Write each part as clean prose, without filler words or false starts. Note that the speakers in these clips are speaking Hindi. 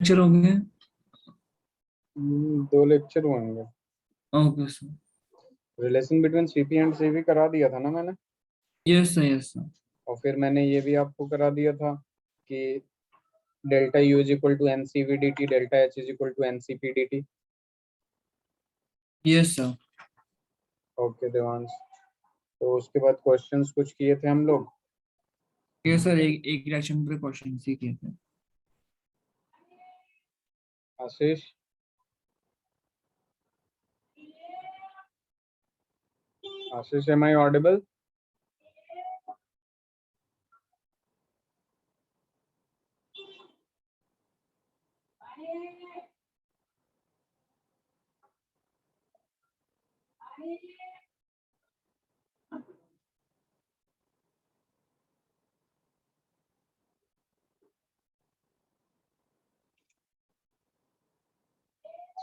लेक्चर हो गए। 2 लेक्चर होंगे। Okay sir. Relation between CP and CV करा दिया था ना मैंने। Yes sir, yes sir. और फिर मैंने ये भी आपको करा दिया था कि delta U is equal to n C v d T, delta H is equal to n C p d T. Yes sir. Okay Devansh. तो उसके बाद क्वेश्चंस कुछ किए थे हम लोग। यस सर, एक एक रिएक्शन पे क्वेश्चन ही किए थे। आशीष, आशीष एम आई ऑडिबल?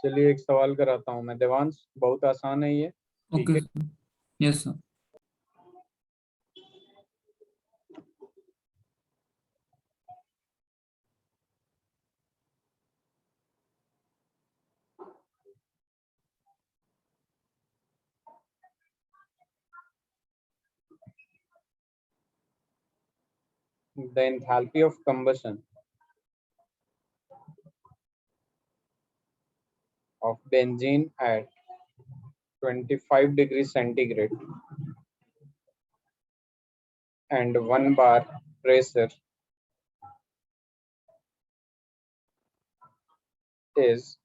चलिए एक सवाल कराता हूँ मैं देवांश, बहुत आसान है ये। ठीक ओके है। Sir. Yes sir. The enthalpy of combustion of benzene at 25 degrees centigrade and 1 bar pressure is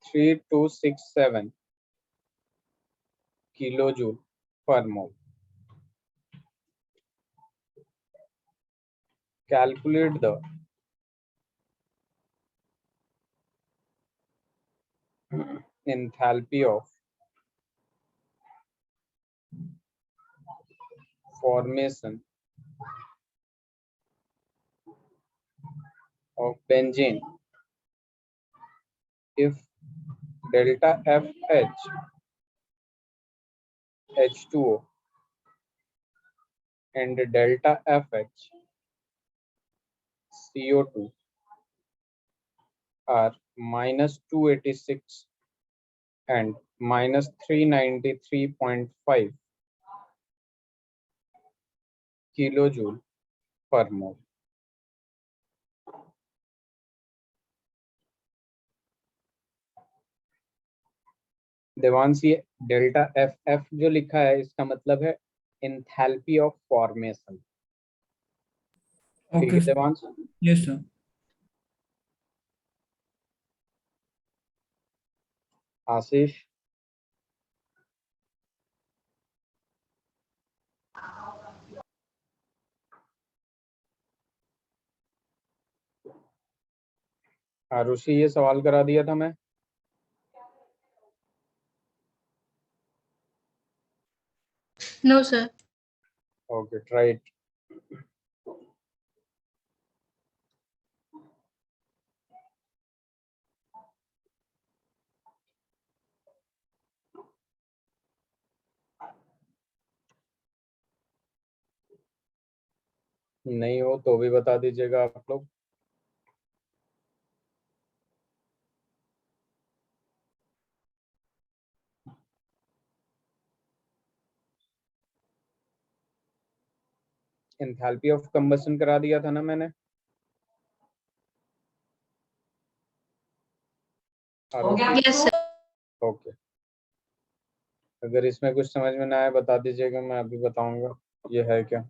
3267 kilojoule per mole. Calculate the enthalpy of formation of benzene if delta FH H2O and delta FH CO2 are -286 and -393.5 kilojoule per mole. Devansh, ये डेल्टा एफ एफ जो लिखा है इसका मतलब है एंथैल्पी ऑफ फॉर्मेशन। ठीक ओके है sir. Devansh. Yes sir. Ashish, Arushi, ये सवाल करा दिया था मैं। No, sir. Okay, try it. नहीं हो तो भी बता दीजिएगा आप लोग। एंथैल्पी ऑफ कंबशन करा दिया था ना मैंने। Yes, sir. ओके, अगर इसमें कुछ समझ में ना आए बता दीजिएगा, मैं अभी बताऊंगा ये है क्या।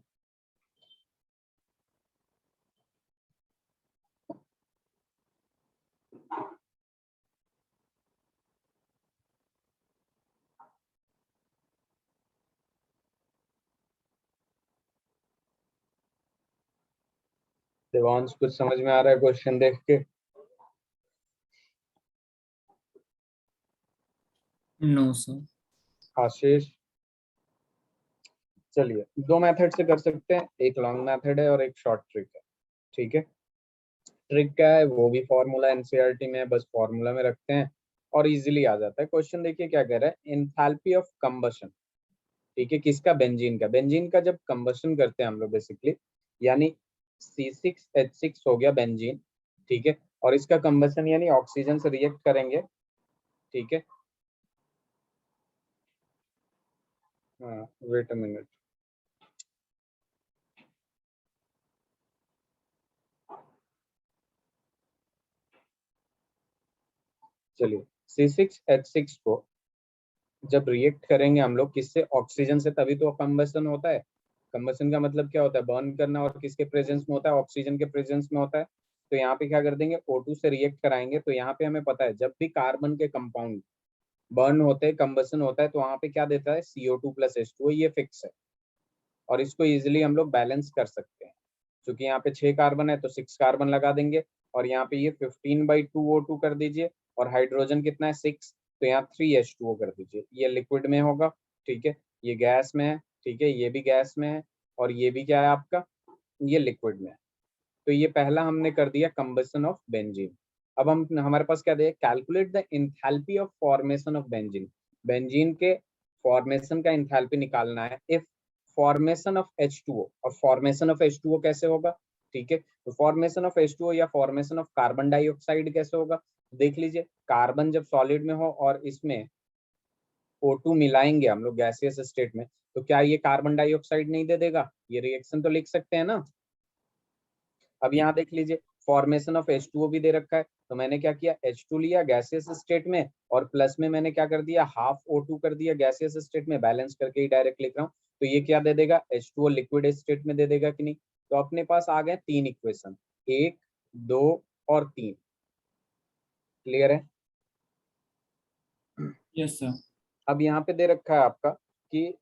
देवांश, कुछ समझ में आ रहा है क्वेश्चन देख के? No sir. आशीष, चलिए 2 मेथड से कर सकते हैं, एक लॉन्ग मेथड है और एक शॉर्ट ट्रिक है। ठीक है। ट्रिक क्या है वो भी फॉर्मूला एनसीईआरटी में है, बस फॉर्मूला में रखते हैं और इजीली आ जाता है। क्वेश्चन देखिए क्या कह रहा है, एंथैल्पी ऑफ कंबशन। ठीक है, किसका? बेंजीन का। बेंजीन का जब कंबशन करते हैं हम लोग बेसिकली, यानी C6H6 हो गया बेंजीन, ठीक है, और इसका कंबसन यानी ऑक्सीजन से रिएक्ट करेंगे, ठीक है। हाँ, वेट अ मिनट, चलिए C6H6 को जब रिएक्ट करेंगे हम लोग किससे, ऑक्सीजन से, तभी तो कंबसन होता है। कंबसन का मतलब क्या होता है, बर्न करना, और किसके प्रेजेंस में होता है, ऑक्सीजन के प्रेजेंस में होता है। तो यहाँ पे क्या कर देंगे, O2 से रिएक्ट कराएंगे। तो यहाँ पे हमें पता है जब भी कार्बन के कंपाउंड बर्न होते हैं, कंबसन होता है, तो वहाँ पे क्या देता है, CO2 + H2O, ये फिक्स है। और इसको इजिली हम लोग बैलेंस कर सकते हैं, क्योंकि यहाँ पे 6 कार्बन है तो 6 कार्बन लगा देंगे, और यहाँ पे ये 15/2O2 कर दीजिए, और हाइड्रोजन कितना है, 6, तो यहाँ 3H2O कर दीजिए। ये लिक्विड में होगा, ठीक है, ये गैस में है, ठीक है, ये भी गैस में है, और ये भी क्या है आपका, ये लिक्विड में है। तो ये पहला हमने कर दिया कंबसन ऑफ बेंजीन। अब हम, हमारे पास क्या दिया, calculate the enthalpy of formation of benzene. Benzene के फॉर्मेशन का एंथैल्पी निकालना है इफ फॉर्मेशन ऑफ H2O। और फॉर्मेशन ऑफ H2O कैसे होगा, ठीक है, तो फॉर्मेशन ऑफ H2O या फॉर्मेशन ऑफ कार्बन डाइऑक्साइड कैसे होगा, देख लीजिए। कार्बन जब सॉलिड में हो और इसमें O2 मिलाएंगे हम लोग गैसियस स्टेट में, तो क्या ये कार्बन डाइऑक्साइड नहीं दे देगा, ये रिएक्शन तो लिख सकते हैं ना। अब यहाँ देख लीजिए, फॉर्मेशन ऑफ H2O भी दे रखा है, तो मैंने क्या किया, H2 लिया गैसियस स्टेट में, और प्लस में मैंने क्या कर दिया, ½ O2 कर दिया गैसियस स्टेट में, बैलेंस करके ही डायरेक्ट लिख रहा हूँ। तो ये क्या दे देगा, H2O लिक्विड स्टेट में दे देगा कि नहीं। तो अपने पास आ गए 3 इक्वेशन, 1, 2 और 3। क्लियर है। Yes sir. अब यहाँ पे दे रखा है आपका कि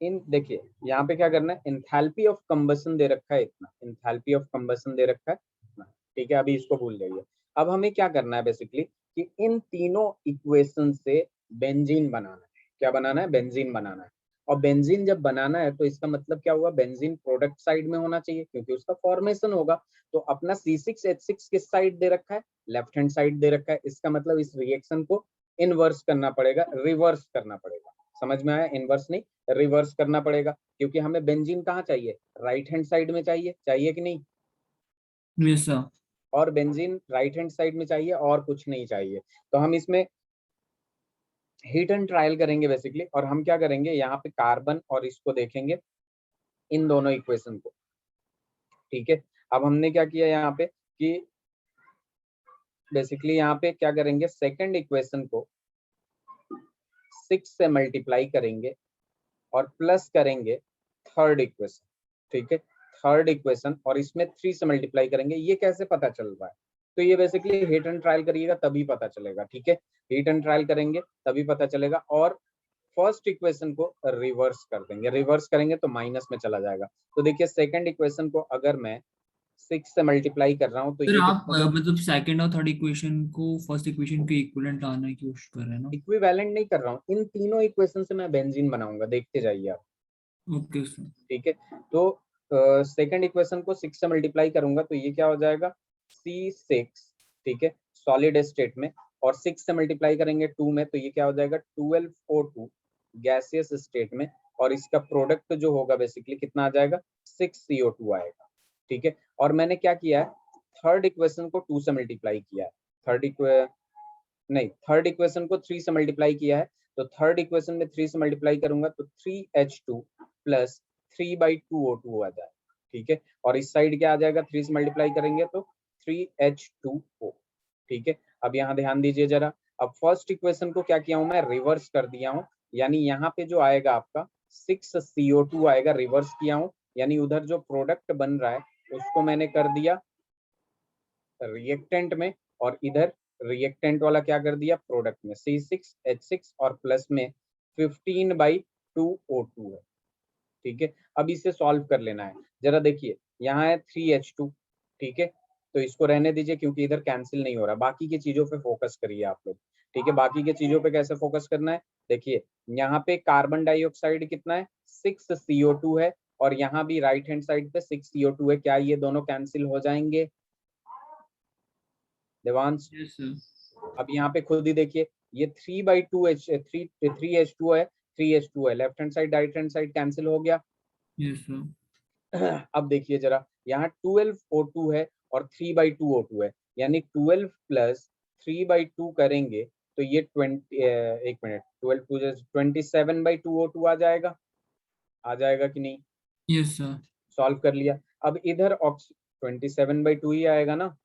इन, देखिए यहाँ पे क्या करना है, एंथैल्पी ऑफ कंबसन दे रखा है इतना, एंथैल्पी ऑफ कंबसन दे रखा है इतना, ठीक है, अभी इसको भूल जाइए। अब हमें क्या करना है बेसिकली, कि इन तीनों इक्वेशन से बेंजीन बनाना है। क्या बनाना है, बेंजीन बनाना है। और बेंजीन जब बनाना है तो इसका मतलब क्या हुआ, बेंजीन प्रोडक्ट साइड में होना चाहिए, क्योंकि उसका फॉर्मेशन होगा। तो अपना C6H6 किस साइड दे रखा है, लेफ्ट हैंड साइड दे रखा है। इसका मतलब इस रिएक्शन को इनवर्स करना पड़ेगा, रिवर्स करना पड़ेगा। समझ में आया, इनवर्स नहीं, रिवर्स करना पड़ेगा, क्योंकि हमें बेंजीन कहाँ चाहिए, राइट हैंड साइड में चाहिए, चाहिए कि नहीं। Yes sir. और बेंजीन राइट हैंड साइड में चाहिए, और कुछ नहीं चाहिए। तो हम इसमें हीट एंड ट्रायल करेंगे बेसिकली, और हम क्या करेंगे, यहाँ पे कार्बन और इसको देखेंगे, इन दोनों इक्वेशन को, ठीक है। अब हमने क्या किया यहाँ पे, कि बेसिकली यहाँ पे क्या करेंगे, सेकंड इक्वेशन को 6 से मल्टीप्लाई करेंगे और प्लस करेंगे थर्ड इक्वेशन, ठीक है, थर्ड इक्वेशन, और इसमें 3 से मल्टीप्लाई करेंगे। ये कैसे पता चल रहा है, तो ये बेसिकली हीट एंड ट्रायल करिएगा तभी पता चलेगा, ठीक है, हीट एंड ट्रायल करेंगे तभी पता चलेगा। और फर्स्ट इक्वेशन को रिवर्स कर देंगे, रिवर्स करेंगे तो माइनस में चला जाएगा। तो देखिए सेकंड इक्वेशन को अगर मैं 6 से मल्टीप्लाई कर रहा हूँ तो सर ये आप कितना होगा, मतलब सेकंड और थर्ड इक्वेशन को फर्स्ट इक्वेशन के इक्विवेलेंट लाने की कोशिश कर रहे हैं ना। इक्विवेलेंट नहीं कर रहा हूँ, इन तीनों इक्वेशन से मैं बेंजीन बनाऊंगा, देखते जाइए आप, ओके सर। ठीक है। तो सेकंड इक्वेशन को 6 से मल्टीप्लाई करूंगा तो ये क्या हो जाएगा, C6, ठीक है, सॉलिड स्टेट में, और 6 से मल्टीप्लाई करेंगे 2 में, तो ये क्या हो जाएगा 12O2 गैसियस स्टेट में, और इसका प्रोडक्ट जो होगा बेसिकली कितना आ जाएगा, 6CO2 आएगा, ठीक है। और मैंने क्या किया है, थर्ड इक्वेशन को 2 से मल्टीप्लाई किया है, थर्ड इक्वेशन को 3 से मल्टीप्लाई किया है। तो थर्ड इक्वेशन में 3 से मल्टीप्लाई करूंगा तो 3H2 + 3/2O2 आ जाएगा, ठीक है। और इस साइड क्या आ जाएगा, 3 से मल्टीप्लाई करेंगे तो 3H2O, ठीक है। अब यहाँ ध्यान दीजिए जरा, अब फर्स्ट इक्वेशन को क्या किया हूं मैं, रिवर्स कर दिया हूं, यानी यहाँ पे जो आएगा आपका 6CO2 आएगा, रिवर्स किया हूं, यानी उधर जो प्रोडक्ट बन रहा है उसको मैंने कर दिया रिएक्टेंट में, और इधर रिएक्टेंट वाला क्या कर दिया, प्रोडक्ट में, C6H6, और प्लस में 15/2O2 है, ठीक है। अब इसे सॉल्व कर लेना है, जरा देखिए यहाँ है 3H2, ठीक है, तो इसको रहने दीजिए क्योंकि इधर कैंसिल नहीं हो रहा, बाकी की चीजों पे फोकस करिए आप लोग, ठीक है। बाकी के चीजों पे कैसे फोकस करना है, देखिए यहाँ पे कार्बन डाइऑक्साइड कितना है, 6CO2 है, और यहाँ भी राइट हैंड साइड पे 6CO2 है, क्या ये दोनों कैंसिल हो जाएंगे देवांश। Yes sir. अब यहाँ पे खुद ही देखिए, ये 3/2H3H2 है, 3H2 है, left hand side right hand side cancel हो गया। Yes sir. अब देखिए जरा, यहाँ 12O2 है और 3/2 O2 है, यानी 12 प्लस 3/2 करेंगे तो ये 20 एक मिनट 12 टू 27/2 O2 आ जाएगा कि नहीं? Yes sir. सॉल्व कर लिया। अब इधर 27/2 ही आएगा ना?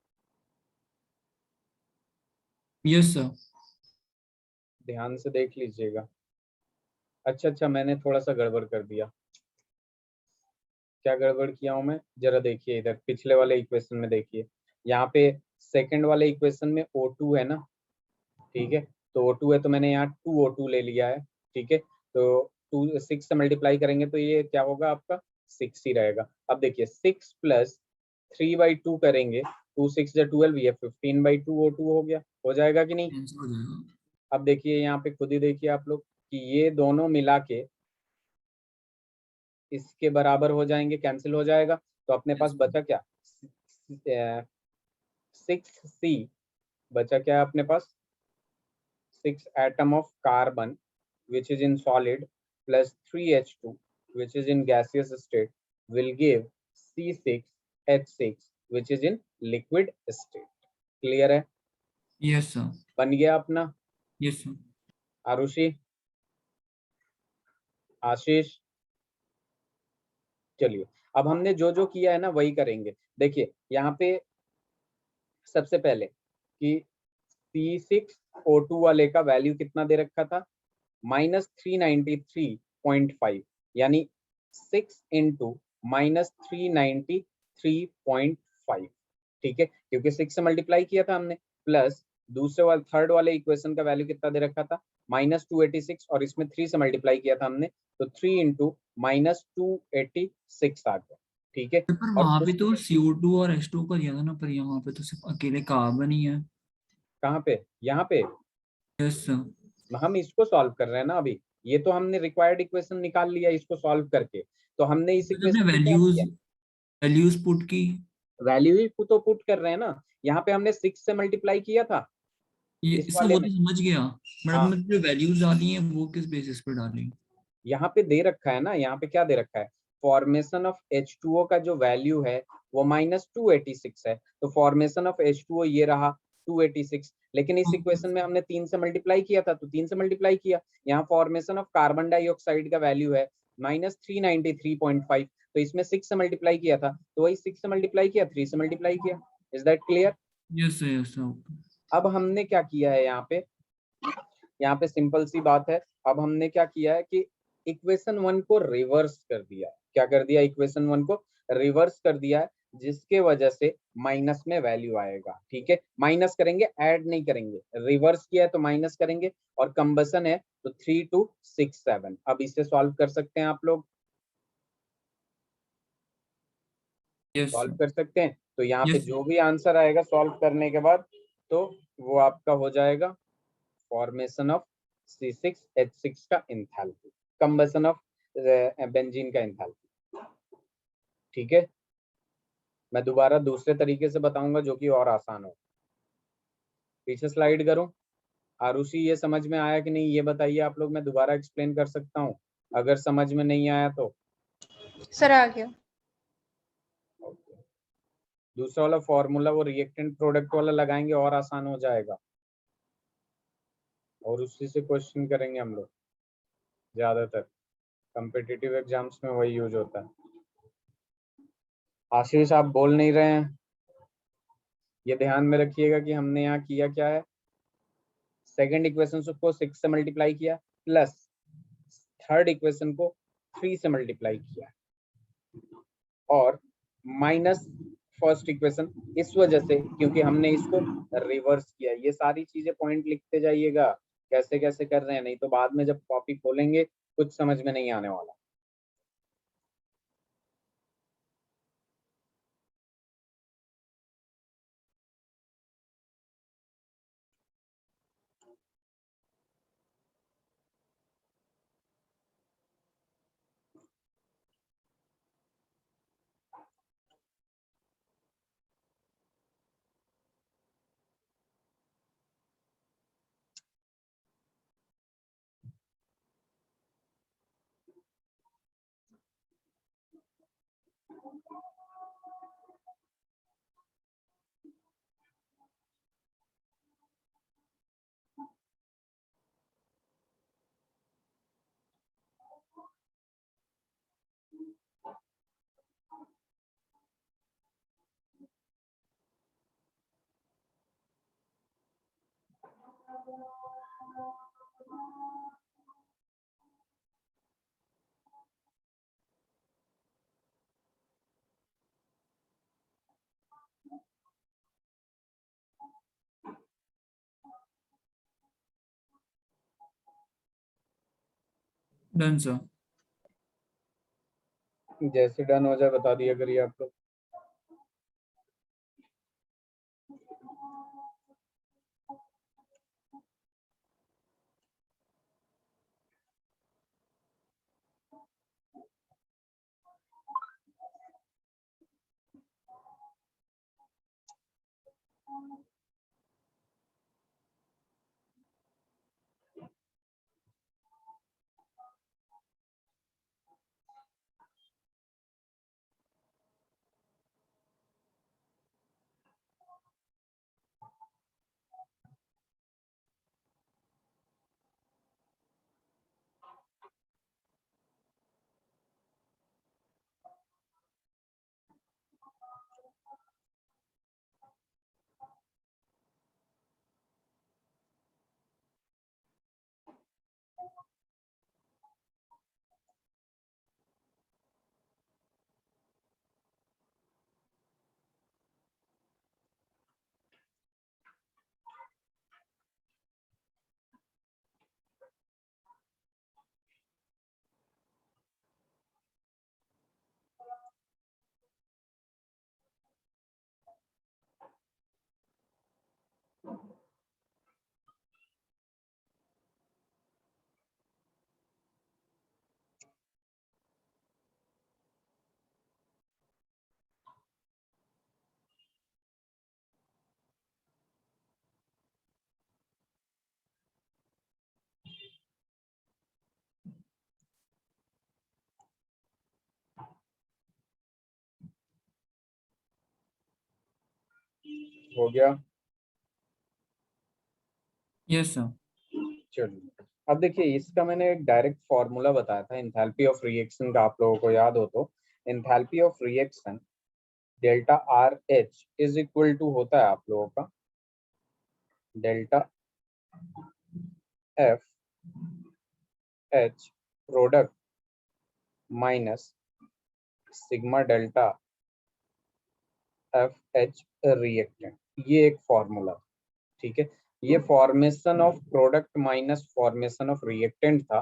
Yes sir. ध्यान से देख लीजिएगा। अच्छा, मैंने थोड़ा सा गड़बड़ कर दिया। क्या गड़बड़ किया हूं मैं, जरा देखिए इधर पिछले वाले इक्वेशन में देखिए, यहाँ पे सेकंड वाले इक्वेशन में O2 है ना, ठीक है, तो O2 है तो मैंने यहाँ 2O2 ले लिया है, ठीक है, तो 6 से मल्टीप्लाई करेंगे तो ये क्या होगा आपका 6 ही रहेगा। अब देखिए 6 प्लस 3/2 करेंगे, 2 6 या 12, ये 15/2 O2 हो गया, हो जाएगा कि नहीं? आंसर हो जाएगा। अब देखिए यहाँ पे खुद ही देखिए आप लोग कि ये दोनों मिला के इसके बराबर हो जाएंगे, कैंसिल हो जाएगा, तो अपने पास Yes, बचा क्या 6C बचा क्या है अपने पास 6 atom of carbon which is in solid plus 3H2 which is in gaseous state will give C6H6 which is in liquid state. Clear है? Yes sir. बन गया अपना। Yes sir. आरुषि, आशीष, चलिए अब हमने जो जो किया है ना वही करेंगे। देखिए यहाँ पे सबसे पहले कि C6O2 वाले का वैल्यू कितना दे रखा था -393.5, यानी 6 इंटू -393.5, ठीक है, क्योंकि 6 से मल्टीप्लाई किया था हमने, प्लस दूसरे वाले थर्ड वाले इक्वेशन का वैल्यू कितना दे रखा था -286 और इसमें 3 से मल्टीप्लाई किया था हमने, तो 3 इंटू -286 आ गया, ठीक है। पर और वहां पे उस तो CO2 और H2 का दिया था ना, पर यहाँ पे तो सिर्फ अकेले कार्बन ही है। कहाँ पे, यहाँ पे यस सर। हम इसको सॉल्व कर रहे हैं ना अभी, ये तो हमने रिक्वायर्ड इक्वेशन निकाल लिया इसको सॉल्व करके, तो हमने इस मतलब हमने इक्वेशन में क्या वैल्यूज किया, वैल्यूज पुट की। वैल्यू ही तो पुट कर रहे हैं ना। यहाँ पे हमने 6 से मल्टीप्लाई किया था ये इस इससे वाले वो में। तो समझ गया, बट हाँ, हमने जो वैल्यूज डाली हैं वो किस बेसिस पे डाली? यहाँ पे दे रखा है ना, यहाँ पे क्या दे रखा है, फॉर्मेशन ऑफ H2O का जो वैल्यू है वो -286 है, तो फॉर्मेशन ऑफ H2O ये रहा 286, लेकिन इस इक्वेशन में हमने 3 से मल्टीप्लाई किया था तो 3 से मल्टीप्लाई किया। यहाँ फॉर्मेशन ऑफ कार्बन डाइऑक्साइड का वैल्यू है -393.5, तो इसमें 6 से मल्टीप्लाई किया था तो वही 6 से मल्टीप्लाई किया, 3 से मल्टीप्लाई किया। Is that clear? Yes sir. Yes sir. अब हमने क्या किया है यहाँ पे सिंपल सी बात है, अब हमने क्या किया है कि इक्वेशन 1 को रिवर्स कर दिया। क्या कर दिया, इक्वेशन 1 को रिवर्स कर दिया है, जिसके वजह से माइनस में वैल्यू आएगा, ठीक है, माइनस करेंगे, ऐड नहीं करेंगे, रिवर्स किया है तो माइनस करेंगे, और कंबसन है तो 3 2 6 7। अब इसे सॉल्व कर सकते हैं आप लोग, यस सॉल्व सर। कर सकते हैं, तो यहाँ पे यस जो भी आंसर आएगा सॉल्व करने के बाद तो वो आपका हो जाएगा फॉर्मेशन ऑफ C6H6 का एंथैल्पी, कंबसन ऑफ बेंजीन का एंथैल्पी, ठीक है। मैं दोबारा दूसरे तरीके से बताऊंगा जो कि और आसान हो। पीछे स्लाइड करूं? आरुषि, ये समझ में आया कि नहीं ये बताइए आप लोग, मैं दोबारा एक्सप्लेन कर सकता हूं अगर समझ में नहीं आया तो। सर आ गया। Okay. दूसरा वाला फॉर्मूला वो रिएक्टेंट प्रोडक्ट वाला लगाएंगे और आसान हो जाएगा, और उसी से क्वेश्चन करेंगे हम लोग, ज्यादातर कम्पिटिटिव एग्जाम्स में वही यूज होता है। आशीष आप बोल नहीं रहे हैं, ये ध्यान में रखिएगा कि हमने यहाँ किया क्या है, सेकंड इक्वेशन को 6 से मल्टीप्लाई किया, प्लस थर्ड इक्वेशन को 3 से मल्टीप्लाई किया, और माइनस फर्स्ट इक्वेशन, इस वजह से क्योंकि हमने इसको रिवर्स किया। ये सारी चीजें पॉइंट लिखते जाइएगा कैसे कैसे कर रहे हैं, नहीं तो बाद में जब कॉपी खोलेंगे कुछ समझ में नहीं आने वाला। Done sir. जैसे डन हो जाए बता दिया करिए आप लोग। हो गया। Yes sir. चलिए अब देखिए, इसका मैंने एक डायरेक्ट फॉर्मूला बताया था एंथैल्पी ऑफ रिएक्शन का, आप लोगों को याद हो तो। Enthalpy of reaction delta R H is equal to होता है आप लोगों का delta F H product minus sigma delta F H reactant. ये एक फॉर्मूला, ठीक है। ये formation of product minus formation of reactant था,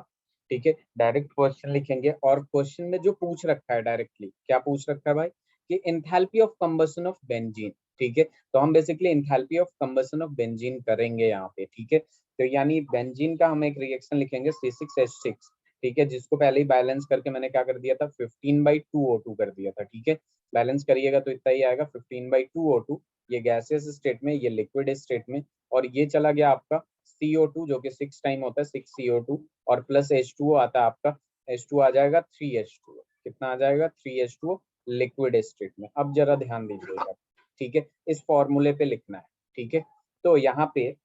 ठीक है। डायरेक्ट क्वेश्चन लिखेंगे और क्वेश्चन में जो पूछ रखा है डायरेक्टली, क्या पूछ रखा है भाई कि enthalpy of combustion of benzene, ठीक है। तो हम basically enthalpy of combustion of benzene करेंगे यहाँ पे, ठीक है। तो यानी बेंजीन का हम एक रिएक्शन लिखेंगे C6H6, ठीक है, जिसको पहले ही बैलेंस करके मैंने क्या कर दिया था 15/2O2 कर दिया था, ठीक है। बैलेंस करिएगा तो इतना ही आएगा 15/2O2। ये गैसियस स्टेट में, ये लिक्विड स्टेट में, और ये चला गया आपका CO2 जो कि 6 टाइम होता है 6CO2, और प्लस H2O आता है आपका, H2 आ जाएगा 3H2O। कितना आ जाएगा 3H2O लिक्विड स्टेट में। अब जरा ध्यान दीजिएगा, ठीक है, इस फॉर्मूले पे लिखना है, ठीक है। तो यहाँ पे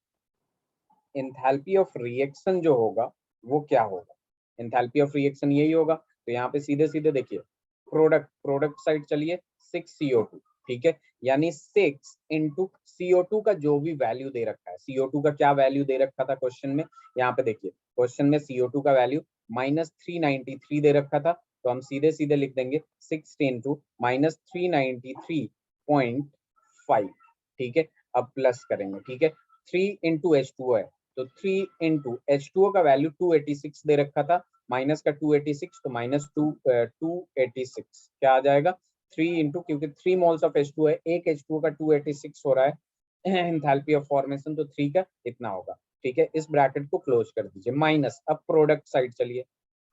एंथैल्पी ऑफ रिएक्शन जो होगा वो क्या होगा, एंथैल्पी ऑफ रिएक्शन यही होगा। तो यहाँ पे सीधे सीधे देखिए, प्रोडक्ट साइड चलिए 6CO2, ठीक है। यानी 6 इंटू CO2 का जो भी वैल्यू दे रखा है, CO2 का क्या वैल्यू दे रखा था क्वेश्चन में, यहाँ पे देखिए क्वेश्चन में CO2 का वैल्यू -393 दे रखा था। तो हम सीधे सीधे लिख देंगे 6 इंटू -393.5, ठीक है। अब प्लस करेंगे, ठीक है, 3 इंटू H2O है, तो 3 इंटू H2O का वैल्यू 286 दे रखा था, माइनस का 286, तो -286 क्या आ जाएगा 3 इंटू, क्योंकि 3 मोल्स ऑफ H2O है, एक H2O का 286 हो रहा है एंथैल्पी ऑफ फॉर्मेशन, तो 3 का इतना होगा, ठीक है। इस ब्रैकेट को क्लोज कर दीजिए, माइनस। अब प्रोडक्ट साइड चलिए,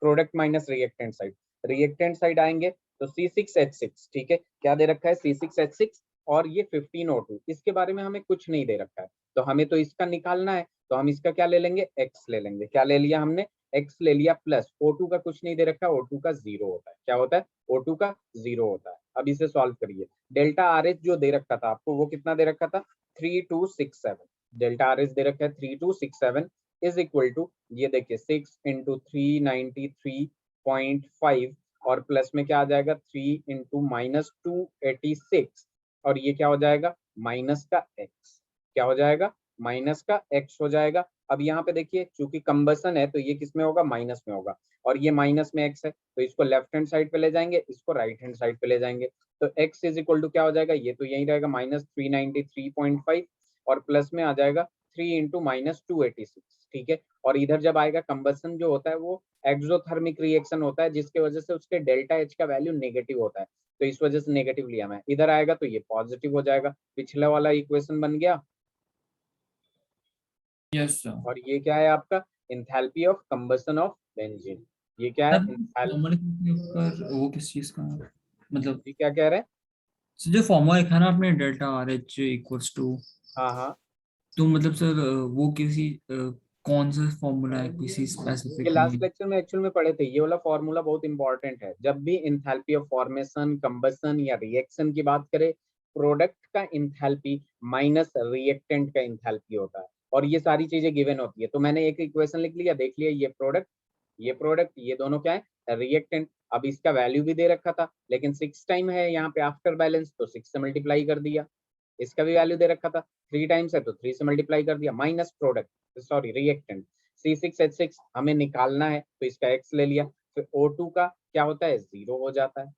product minus reactant side, reactant side आएंगे तो C6H6, ठीक है, क्या दे रखा है C6H6, और ये 15O2, इसके बारे में हमें कुछ नहीं दे रखा है, तो हमें तो इसका निकालना है। तो हम इसका क्या ले लेंगे, x ले लेंगे। क्या ले लिया हमने, x ले लिया, प्लस O2 का कुछ नहीं दे रखा, O2 का 0 होता है। क्या होता है, O2 का 0 होता है। अब इसे सॉल्व करिए, डेल्टा RH जो दे रखा था आपको, वो कितना दे रखा था 3267, डेल्टा RH दे रखा है 3267 इज इक्वल टू, ये देखिए 6 इंटू 393.5, और प्लस में क्या आ जाएगा 3 इंटू -286, और ये क्या हो जाएगा माइनस का x, क्या हो जाएगा माइनस का x हो जाएगा। अब यहाँ पे देखिए चूंकि कंबसन है तो ये किस में होगा, माइनस में होगा, और ये माइनस में x है तो इसको लेफ्ट हैंड साइड पे ले जाएंगे, इसको राइट हैंड साइड पे ले जाएंगे। तो x इज इक्वल टू क्या हो जाएगा, ये तो यही रहेगा -393.5 और प्लस में आ जाएगा 3 इंटू -286, ठीक है। और इधर जब आएगा कंबसन जो होता है वो एक्सोथर्मिक रिएक्शन होता है जिसके वजह से उसके डेल्टा एच का वैल्यू नेगेटिव होता है, तो इस वजह से नेगेटिव लिया मैं। इधर आएगा तो ये पॉजिटिव हो जाएगा, पिछला वाला इक्वेशन बन गया। Yes sir. और ये क्या है आपका, enthalpy of combustion of benzene. ये क्या है, फॉर्मूले के ऊपर वो किस चीज का है? मतलब क्या कह रहे हैं। जो फॉर्मूला लिखा है ना आपने, delta R H equals to, हाँ हाँ, तो मतलब सर वो किसी कौन सा फॉर्मूला है, किसी ये स्पेसिफिक लास्ट में? लेक्चर में एक्चुअल में पढ़े थे। ये वाला फॉर्मूला बहुत इंपॉर्टेंट है। जब भी इंथैल्पी ऑफ फॉर्मेशन, कंबसन या रिएक्शन की बात करें, प्रोडक्ट का इंथैल्पी माइनस रिएक्टेंट का इंथैल्पी होता है, और ये सारी चीजें गिवन होती है। तो मैंने एक इक्वेशन लिख लिया, देख लिया, ये प्रोडक्ट, ये प्रोडक्ट, ये दोनों क्या है, रिएक्टेंट। अब इसका वैल्यू भी दे रखा था, लेकिन 6 टाइम है यहाँ पे आफ्टर बैलेंस, तो 6 से मल्टीप्लाई कर दिया। इसका भी वैल्यू दे रखा था, 3 टाइम्स है तो 3 से मल्टीप्लाई कर दिया, minus product, sorry reactant C6H6 हमें निकालना है तो इसका x ले लिया। फिर O2 का क्या होता है, 0 हो जाता है।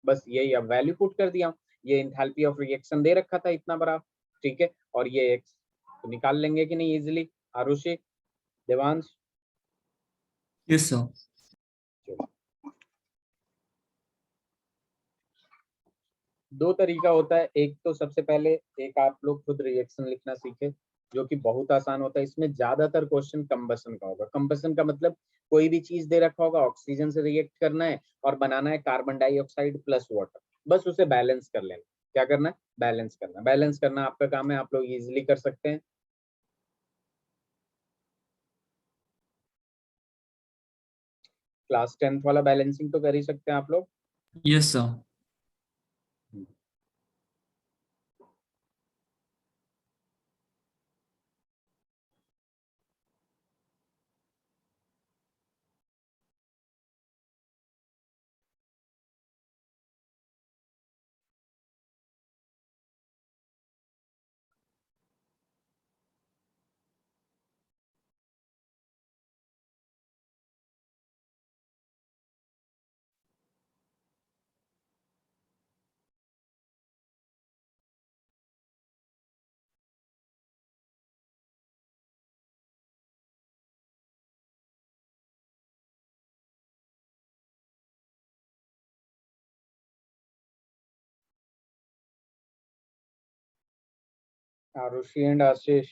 बस यही, अब वैल्यू पुट कर दिया। ये इंथैल्पी ऑफ रिएक्शन दे रखा था इतना बड़ा, ठीक है, और ये x तो निकाल लेंगे कि नहीं easily, Arushi, Devansh. Yes sir. चलो, दो तरीका होता है। एक तो सबसे पहले एक आप लोग खुद रिएक्शन लिखना सीखे, जो कि बहुत आसान होता है। इसमें ज्यादातर क्वेश्चन कंबसन का होगा। कंबसन का मतलब कोई भी चीज दे रखा होगा, ऑक्सीजन से रिएक्ट करना है और बनाना है कार्बन डाइऑक्साइड प्लस वाटर, बस उसे बैलेंस कर लेना। क्या करना है, बैलेंस करना। बैलेंस करना आपका काम है, आप लोग इजिली कर सकते हैं। क्लास 10th वाला बैलेंसिंग तो कर ही सकते हैं आप लोग। Yes sir. Arushi and Ashish,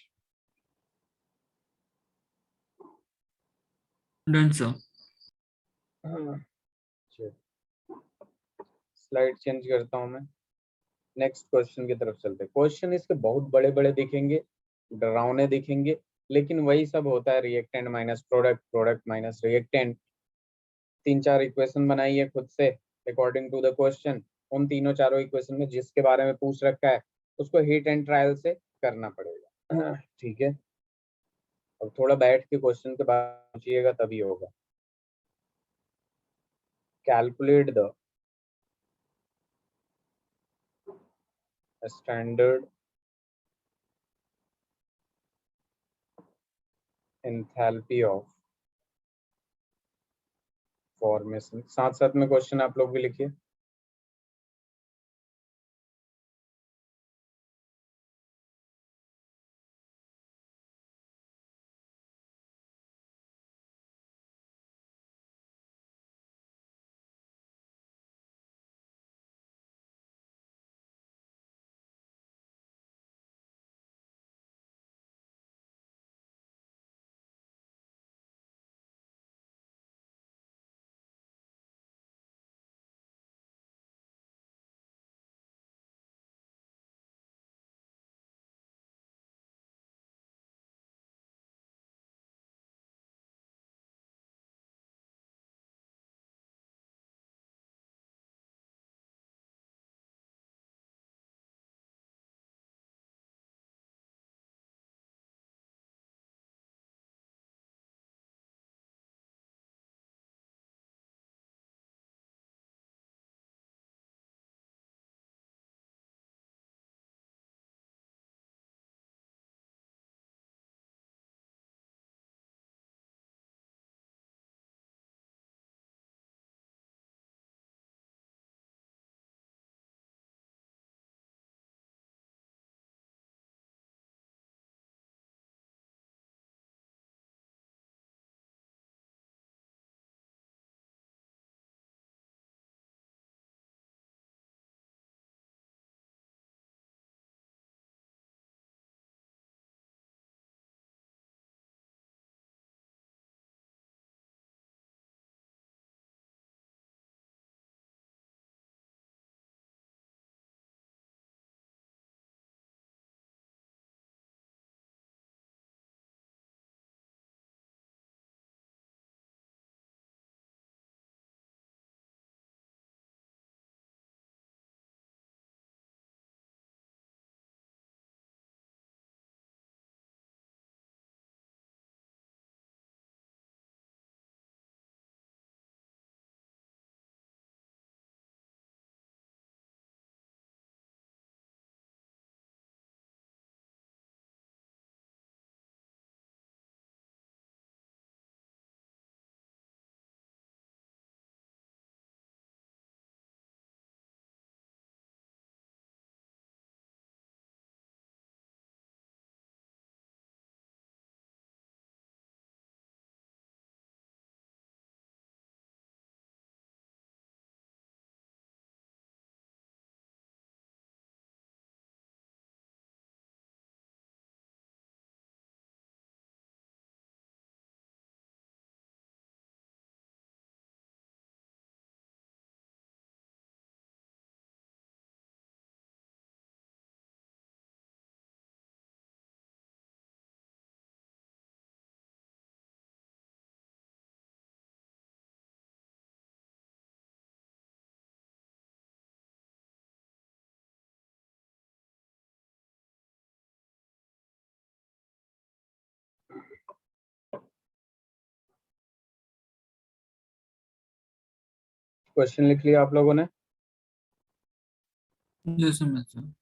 done sir. Slide change करता हूँ मैं। नेक्स्ट क्वेश्चन की तरफ चलते हैं। क्वेश्चन इसके बहुत बड़े बड़े दिखेंगे, डरावने दिखेंगे, लेकिन वही सब होता है, reactant minus product, product minus reactant. 3-4 equation बनाइए खुद से अकॉर्डिंग टू द क्वेश्चन। उन तीनों चारों इक्वेशन में जिसके बारे में पूछ रखा है उसको हिट एंड ट्रायल से करना पड़ेगा, ठीक है। अब थोड़ा बैठ के क्वेश्चन के बाद पूछिएगा तभी होगा। Calculate the standard enthalpy of formation. साथ साथ में क्वेश्चन आप लोग भी लिखिए। क्वेश्चन लिख लिया आप लोगों ने? जैसे मैं सर।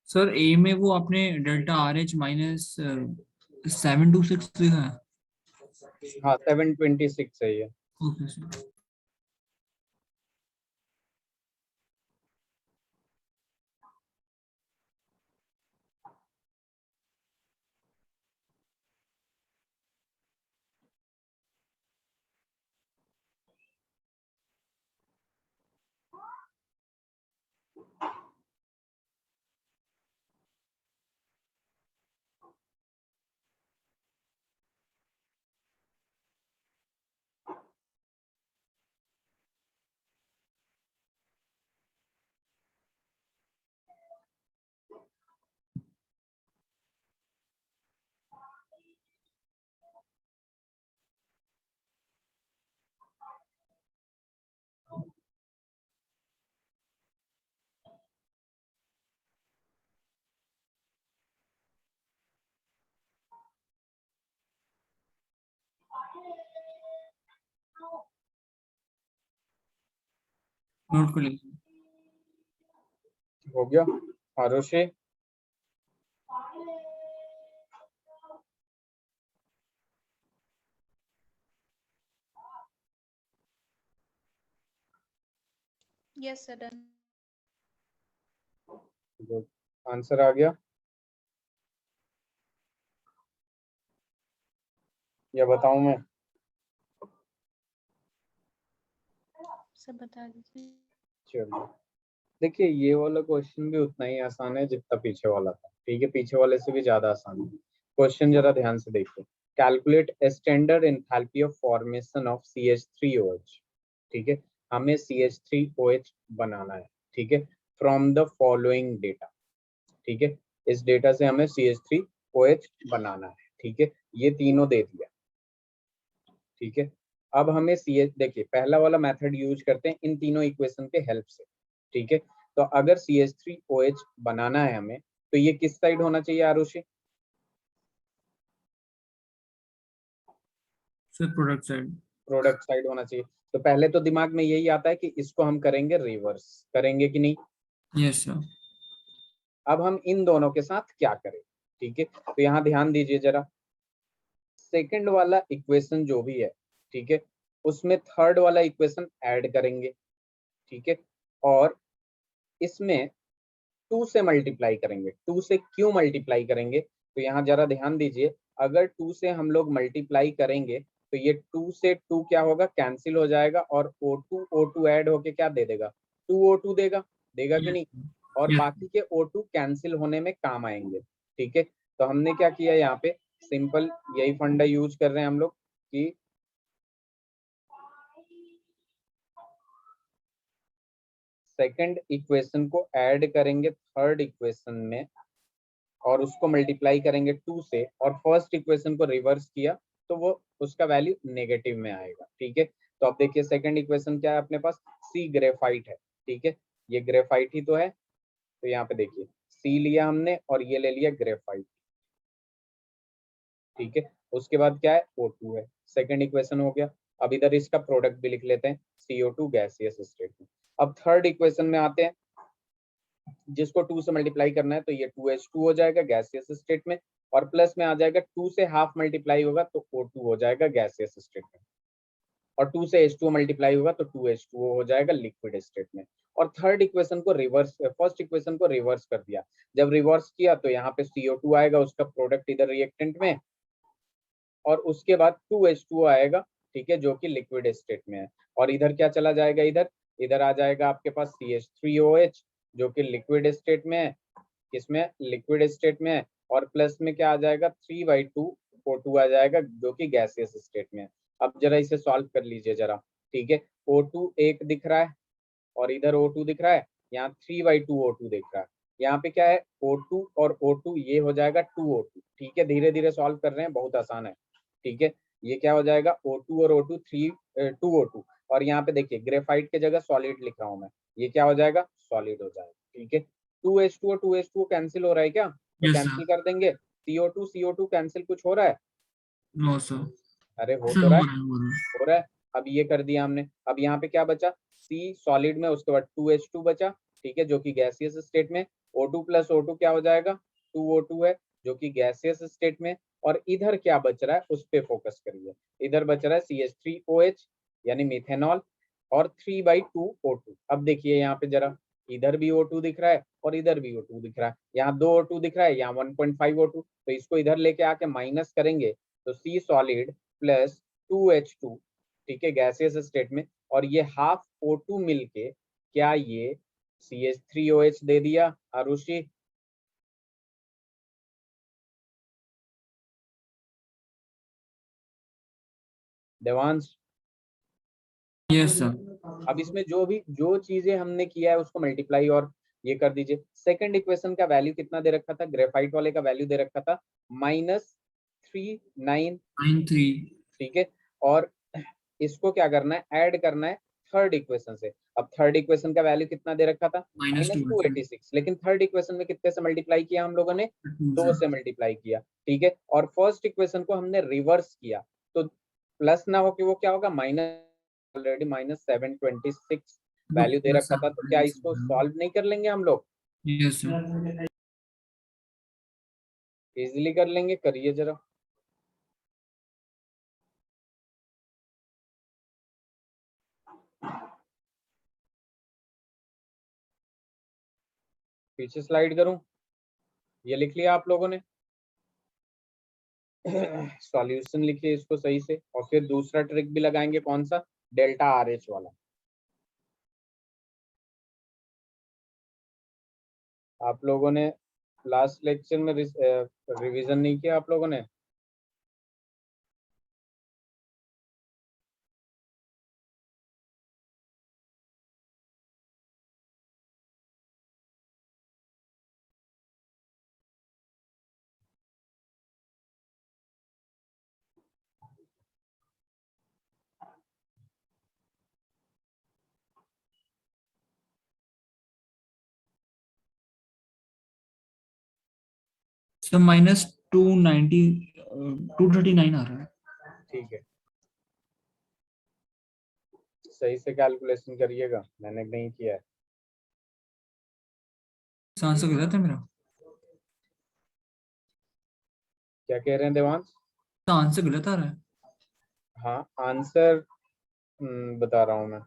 सर ए में वो आपने डेल्टा आर एच माइनस 726 लिखा है। हाँ 726 है ये। Okay sir. नोट कर लीजिए। हो गया Arushi? Yes, sir, done. Good, answer आ गया या बताऊं मैं? सर बता दीजिए। चलो देखिए, ये वाला क्वेश्चन भी उतना ही आसान है जितना पीछे वाला था, ठीक है, पीछे वाले से भी ज्यादा आसान है। क्वेश्चन जरा ध्यान से देखिए। Calculate standard enthalpy of formation of CH3OH। ठीक है, हमें CH3OH बनाना है, ठीक है, फ्रॉम द फॉलोइंग डेटा। ठीक है, इस डेटा से हमें CH3OH बनाना है, ठीक है, ये तीनों दे दिया। ठीक है, अब हमें CH, देखिए पहला वाला मेथड यूज करते हैं इन तीनों इक्वेशन के हेल्प से। ठीक है, तो अगर CH3OH बनाना है हमें, तो ये किस साइड होना चाहिए Arushi? Sir product side. Product side होना चाहिए। तो पहले तो दिमाग में यही आता है कि इसको हम करेंगे रिवर्स, करेंगे कि नहीं? Yes sir. अब हम इन दोनों के साथ क्या करें? ठीक है, तो यहाँ ध्यान दीजिए जरा। सेकंड वाला इक्वेशन जो भी है, ठीक है, उसमें थर्ड वाला इक्वेशन ऐड करेंगे। ठीक है, और इसमें 2 से मल्टीप्लाई करेंगे। 2 से क्यों मल्टीप्लाई करेंगे? तो यहाँ जरा ध्यान दीजिए, अगर 2 से हम लोग मल्टीप्लाई करेंगे तो ये 2 से 2 क्या होगा, कैंसिल हो जाएगा, और O2 ऐड होके क्या दे देगा, 2O2 देगा, देगा कि यस। नहीं? और यस। बाकी के O2 कैंसिल होने में काम आएंगे। ठीक है, तो हमने क्या किया यहाँ पे, सिंपल यही फंडा यूज कर रहे हैं हम लोग कि सेकंड इक्वेशन को ऐड करेंगे थर्ड इक्वेशन में, और उसको मल्टीप्लाई करेंगे 2 से, और फर्स्ट इक्वेशन को रिवर्स किया तो वो उसका वैल्यू नेगेटिव में आएगा। ठीक है, तो अब देखिए सेकंड इक्वेशन क्या है अपने पास, सी ग्रेफाइट है। ठीक है, ये ग्रेफाइट ही तो है, तो यहाँ पे देखिए सी लिया हमने और ये ले लिया ग्रेफाइट। ठीक है, उसके बाद क्या है, O2 है, सेकंड इक्वेशन हो गया। अब इधर इसका प्रोडक्ट भी लिख लेते हैं, CO2 गैसियस स्टेट में। अब थर्ड इक्वेशन में आते हैं, जिसको 2 से मल्टीप्लाई करना है, तो ये 2H2 हो जाएगा गैसियस स्टेट में, और प्लस में आ जाएगा 2 से हाफ मल्टीप्लाई होगा तो O2 हो जाएगा गैसियस स्टेट में, और 2 से H2 मल्टीप्लाई होगा तो 2H2O हो जाएगा लिक्विड स्टेट में। और थर्ड इक्वेशन को रिवर्स, फर्स्ट इक्वेशन को रिवर्स कर दिया। जब रिवर्स किया तो यहाँ पे CO2 आएगा, उसका प्रोडक्ट इधर रिएक्टेंट में, और उसके बाद 2H2O आएगा। ठीक है, जो कि लिक्विड स्टेट में है। और इधर क्या चला जाएगा, इधर इधर आ जाएगा आपके पास CH3OH जो कि लिक्विड स्टेट में है, किसमें, लिक्विड स्टेट में है। और प्लस में क्या आ जाएगा, 3/2 O2 आ जाएगा जो कि गैसियस स्टेट में है। अब जरा इसे सॉल्व कर लीजिए जरा, ठीक है। O2 एक दिख रहा है और इधर O2 दिख रहा है, यहाँ 3/2 O2 दिख रहा है। यहाँ पे क्या है, O2 और O2 ये हो जाएगा 2O2, ठीक है। धीरे धीरे सॉल्व कर रहे हैं, बहुत आसान है, ठीक है। ये क्या हो जाएगा, O2 और O2 2O2। और यहाँ पे देखिए ग्रेफाइट की जगह सॉलिड लिख रहा हूँ मैं, ये क्या हो जाएगा, सॉलिड हो जाएगा, ठीक है। 2H2 और 2H2 कैंसिल हो रहा है क्या, तो यस कैंसिल सर। कर देंगे। CO2 कैंसिल कुछ हो रहा है, नो सर। अरे हो सर तो रहा है, हो रहा है। हो रहा है। अब ये कर दिया हमने, अब यहाँ पे क्या बचा, C सॉलिड में, उसके बाद 2H2 बचा, ठीक है, जो कि गैसियस स्टेट में। O2 प्लस O2 क्या हो जाएगा, 2O2 है जो कि गैसियस स्टेट में। और इधर क्या बच रहा है उस पे फोकस करिए, इधर बच रहा है CH3OH यानी मिथेनॉल और 3/2O2। अब देखिए यहाँ पे जरा, इधर भी O2 दिख रहा है और इधर भी O2 दिख रहा है, यहाँ 2 O2 दिख रहा है, यहाँ 1.5 O2, तो इसको इधर लेके आके माइनस करेंगे तो C सॉलिड प्लस 2H2, ठीक है, गैसियस स्टेट में। और ये हाफ O2 मिलके क्या ये CH3OH दे दिया आरुषि, देवांश। Yes sir. अब इसमें जो चीजें हमने किया है उसको मल्टीप्लाई और ये कर दीजिए। सेकंड इक्वेशन का वैल्यू कितना दे रखा था, ग्रेफाइट वाले का वैल्यू दे रखा था -393, 9 3। ठीक है। और इसको क्या करना है, ऐड करना है थर्ड इक्वेशन से। अब थर्ड इक्वेशन का वैल्यू कितना दे रखा था, -2 -286, लेकिन थर्ड इक्वेशन में कितने से मल्टीप्लाई किया हम लोगों ने, 2 सर। से मल्टीप्लाई किया, ठीक है। और फर्स्ट इक्वेशन को हमने रिवर्स किया, तो प्लस ना हो कि वो क्या होगा, माइनस, ऑलरेडी -726 वैल्यू दे प्लस रखा था, तो क्या इसको सॉल्व नहीं कर लेंगे हम लोग, यस सर। इजिली कर लेंगे, करिए जरा। पीछे स्लाइड करूं, ये लिख लिया आप लोगों ने, सॉल्यूशन लिखिए इसको सही से। और फिर दूसरा ट्रिक भी लगाएंगे, कौन सा, डेल्टा RH वाला। आप लोगों ने लास्ट लेक्चर में रिवीजन नहीं किया आप लोगों ने, सर -290, 239 आ रहा है। ठीक है, सही से कैलकुलेशन करिएगा, मैंने नहीं किया है। आंसर गलत है मेरा? क्या कह रहे हैं देवांश, आंसर गलत आ रहा है। हाँ आंसर बता रहा हूँ मैं,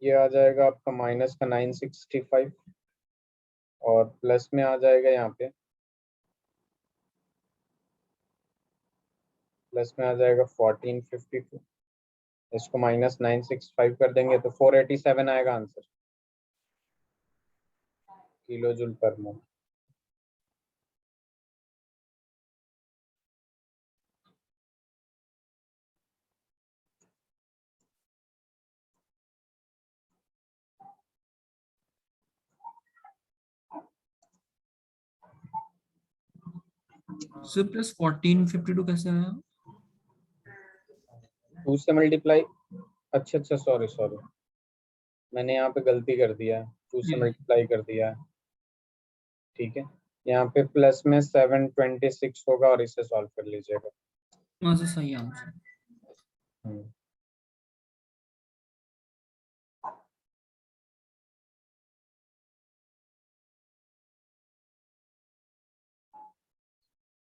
ये आ जाएगा आपका माइनस का 965 और प्लस में आ जाएगा यहाँ पे, प्लस में आ जाएगा 1452, इसको -965 कर देंगे तो 487 आएगा आंसर, किलो जूल पर मोल। सर +1452 कैसे आया? 2 से मल्टीप्लाई, अच्छा सॉरी सॉरी, मैंने यहाँ पे गलती कर दिया है, 2 से मल्टीप्लाई कर दिया है, ठीक है। यहाँ पे प्लस में 726 होगा और इसे सॉल्व कर लीजिएगा। हाँ सर, सही आंसर। हम्म,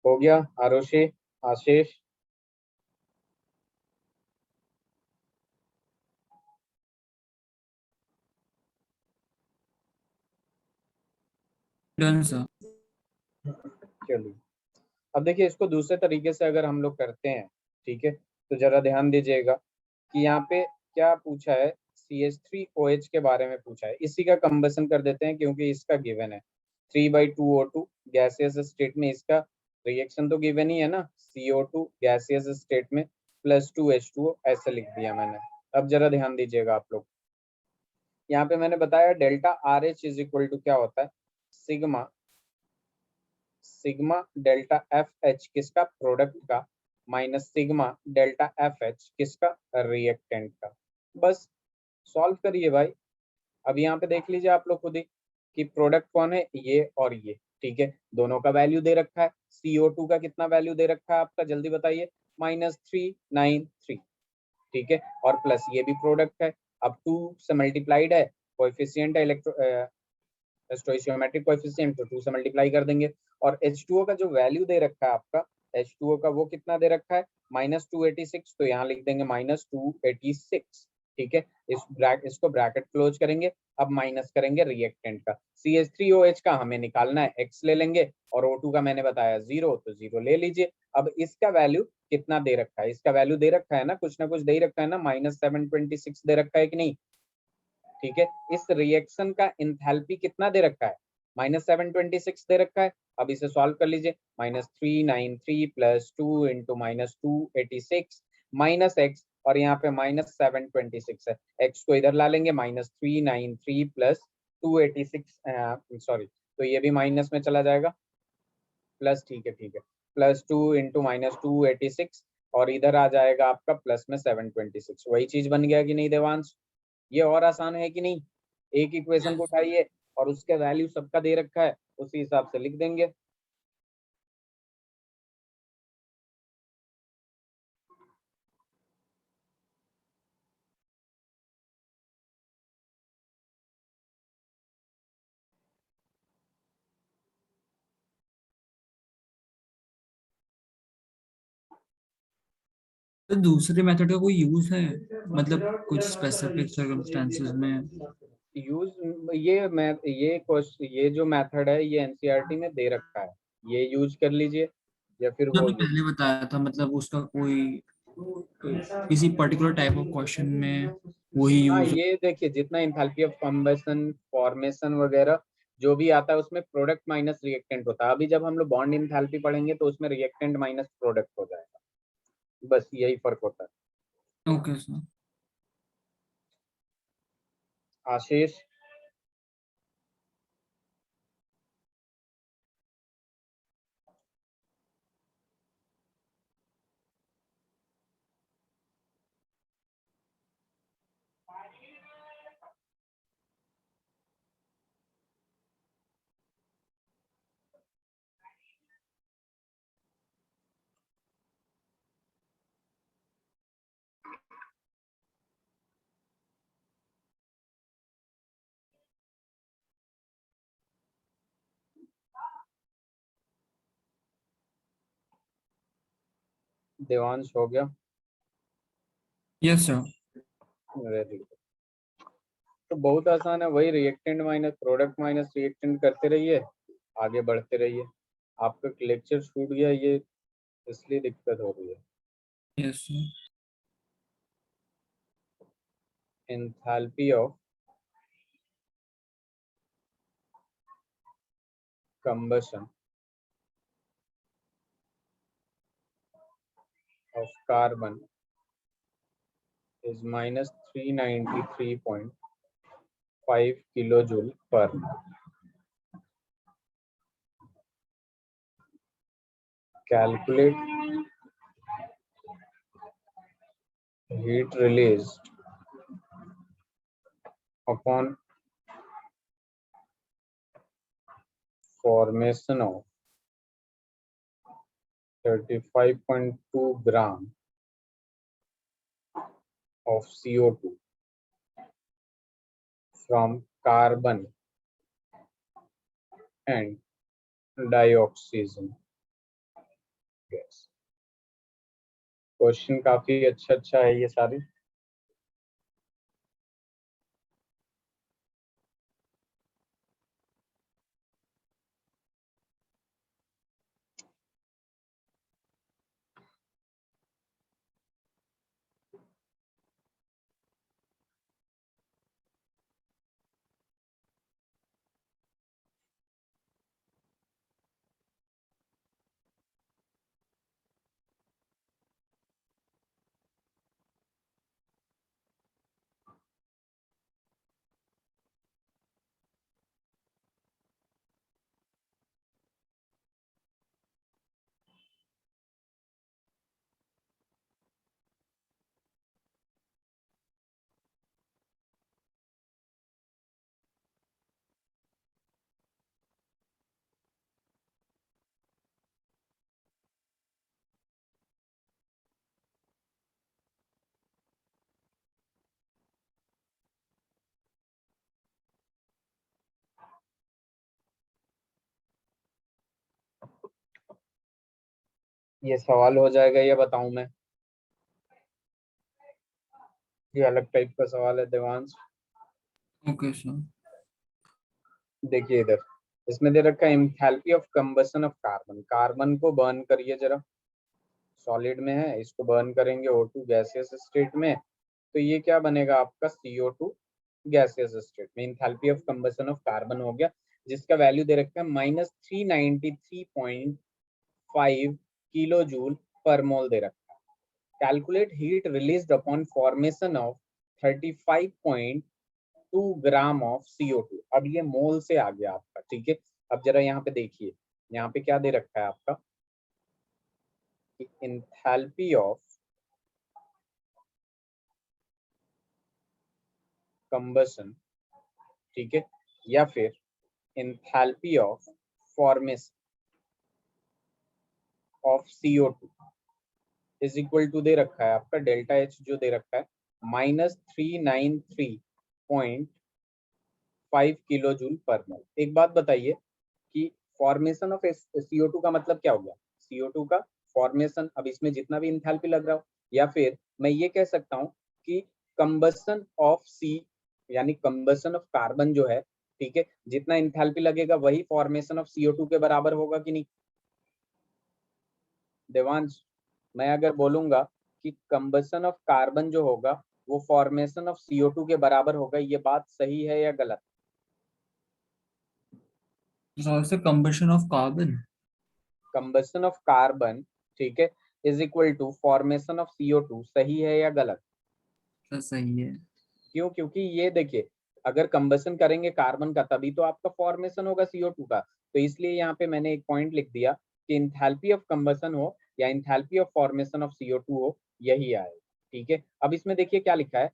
हो गया आरुषि, आशीष, डन सर। चलिए अब देखिए इसको दूसरे तरीके से अगर हम लोग करते हैं, ठीक है, तो जरा ध्यान दीजिएगा कि यहाँ पे क्या पूछा है, CH3OH के बारे में पूछा है। इसी का कंबसन कर देते हैं क्योंकि इसका गिवन है 3/2O2 गैसियस स्टेट में, इसका रिएक्शन तो गिवन ही है ना, CO2 गैसियस स्टेट में +2H2O, ऐसे लिख दिया मैंने। अब जरा ध्यान दीजिएगा आप लोग, यहाँ पे मैंने बताया delta RH is equal to क्या होता है, सिग्मा सिग्मा डेल्टा FH किसका, प्रोडक्ट का, माइनस सिग्मा डेल्टा FH किसका, रिएक्टेंट का। बस सॉल्व करिए भाई। अब यहाँ पे देख लीजिए आप लोग खुद ही कि प्रोडक्ट कौन है, ये और ये, ठीक है, दोनों का वैल्यू दे रखा है। CO2 का कितना वैल्यू दे रखा है आपका, जल्दी बताइए, -393, ठीक है, और प्लस ये भी प्रोडक्ट है। अब 2 से मल्टीप्लाइड है, कोएफिशिएंट है स्टोइचियोमेट्रिक कोएफिशिएंट, तो 2 से मल्टीप्लाई कर देंगे। और H2O का जो वैल्यू दे रखा है आपका, H2O का वो कितना दे रखा है, -286, तो यहाँ लिख देंगे -286, ठीक है। इसको ब्रैकेट क्लोज करेंगे। अब माइनस करेंगे रिएक्टेंट का, CH3OH का हमें निकालना है, X ले लेंगे, और O2 का मैंने बताया 0, तो 0 ले लीजिए। अब इसका वैल्यू कितना दे रखा है, इसका वैल्यू दे रखा है ना, कुछ ना कुछ दे रखा है ना, -726 दे रखा है कि नहीं, ठीक है। इस रिएक्शन का इंथैल्पी कितना दे रखा है, -726 दे रखा है। अब इसे सॉल्व कर लीजिए, -393 + 2 इंटू -286 माइनस एक्स, और यहाँ पे -726 है, एक्स को इधर ला लेंगे, -393 + 286, सॉरी, तो ये भी माइनस में चला जाएगा, प्लस, ठीक है, ठीक है, +2 इंटू -286, और इधर आ जाएगा आपका प्लस में 726। वही चीज बन गया कि नहीं देवांश, ये और आसान है कि नहीं। एक इक्वेशन को उठाइए और उसके वैल्यू सबका दे रखा है, उसी हिसाब से लिख देंगे। तो दूसरे मेथड का कोई यूज है, मतलब कुछ स्पेसिफिक सर्कमस्टेंसेस में? यूज ये क्वेश्चन, ये जो मेथड है ये एनसीईआरटी में दे रखा है, ये यूज कर लीजिए, या फिर जो वो आपने यूज। पहले बताया था, मतलब उसका कोई किसी पर्टिकुलर टाइप ऑफ क्वेश्चन में वही हाँ, यूज? ये देखिए जितना इंथैल्पी ऑफ कम्बसन, फॉर्मेशन वगैरह जो भी आता है उसमें प्रोडक्ट माइनस रिएक्टेंट होता है। अभी जब हम लोग बॉन्ड इंथैल्पी पढ़ेंगे तो उसमें रिएक्टेंट माइनस प्रोडक्ट हो जाएगा, बस यही फर्क होता है। Okay sir. आशीष, देवांश हो गया, यस सर। Very good. तो बहुत आसान है, वही reactant minus product minus reactant करते रहिए, आगे बढ़ते रहिए। आपका लेक्चर छूट गया, ये इसलिए दिक्कत हो रही है। Yes sir. Enthalpy of combustion of carbon is -393.5 kilojoule per mole. Calculate heat released upon formation of 35.2 gram of CO2 from carbon and dioxygen gas. Question काफी अच्छा है ये सारे। ये सवाल हो जाएगा या बताऊं मैं? ये अलग टाइप का सवाल है देवांश। Okay sir. देखिए इधर, इसमें दे रखा है enthalpy of combustion of carbon. Carbon को बर्न करिए जरा, सॉलिड में है, इसको बर्न करेंगे O2 गैसियस स्टेट में, तो ये क्या बनेगा आपका CO2 गैसियस स्टेट में। Enthalpy of combustion of carbon हो गया, जिसका वैल्यू दे रखा है -393.5 किलो जूल पर मोल दे रखा है। Calculate heat released upon formation of 35.2 gram of CO2। अब ये मोल से आ गया आपका, ठीक है। अब जरा यहाँ पे देखिए, यहाँ पे क्या दे रखा है आपका, एंथैल्पी ऑफ कंबशन, ठीक है, या फिर enthalpy of formation of CO2 is equal to दे रखा है आपका डेल्टा H जो दे रखा है -393.5 किलो जूल पर मोल। एक बात बताइए कि फॉर्मेशन ऑफ CO2 का मतलब क्या हो गया? CO2 का फॉर्मेशन, अब इसमें जितना भी इंथैल्पी लग रहा हो, या फिर मैं ये कह सकता हूँ कि कंबशन ऑफ C, यानी कंबशन ऑफ कार्बन जो है, ठीक है, जितना इंथैल्पी लगेगा वही फॉर्मेशन ऑफ CO2 के बराबर होगा कि नहीं देवांश? मैं अगर बोलूंगा कि कंबशन ऑफ कार्बन जो होगा वो फॉर्मेशन ऑफ CO2 के बराबर होगा, ये बात सही है या गलत? सर से combustion of carbon. Combustion of carbon, ठीक है, is equal to formation of CO2, सही है या गलत? सर सही है। क्यों? क्योंकि ये देखिए, अगर कंबशन करेंगे कार्बन का तभी तो आपका फॉर्मेशन होगा CO2 का। तो इसलिए यहाँ पे मैंने एक पॉइंट लिख दिया कि इंथैल्पी ऑफ कंबशन हो या enthalpy of formation of CO2 हो, यही आएगा, ठीक है। अब इसमें देखिए क्या लिखा है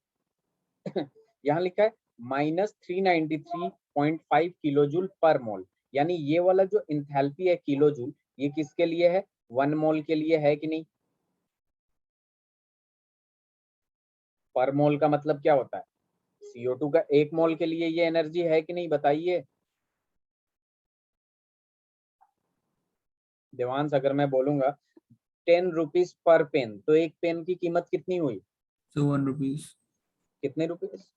यहाँ लिखा है -393.5 किलो जूल पर मोल, यानी ये वाला जो इंथैल्पी है किलो जूल, ये किसके लिए है? 1 मोल के लिए है कि नहीं? पर मोल का मतलब क्या होता है? CO2 का 1 मोल के लिए ये एनर्जी है कि नहीं, बताइए देवांश। अगर मैं बोलूंगा 10 रुपीज पर पेन, तो एक पेन की कीमत कितनी हुई? So 1 rupees. कितने रुपीज?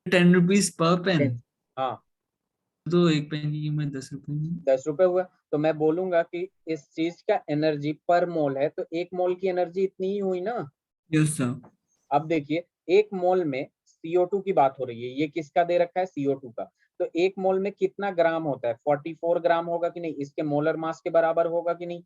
10 rupees per pen. हाँ, तो एक पेन की कीमत 10 रुपए में। 10 रुपए हुआ। तो मैं बोलूंगा कि इस चीज का एनर्जी पर मोल है, तो 1 मोल की एनर्जी इतनी ही हुई ना। Yes sir. अब देखिए, 1 मोल में CO2 की बात हो रही है, ये किसका दे रखा है? CO2 का। तो 1 मोल में कितना ग्राम होता है? 44 ग्राम होगा कि नहीं? इसके मोलर मास के बराबर होगा कि नहीं?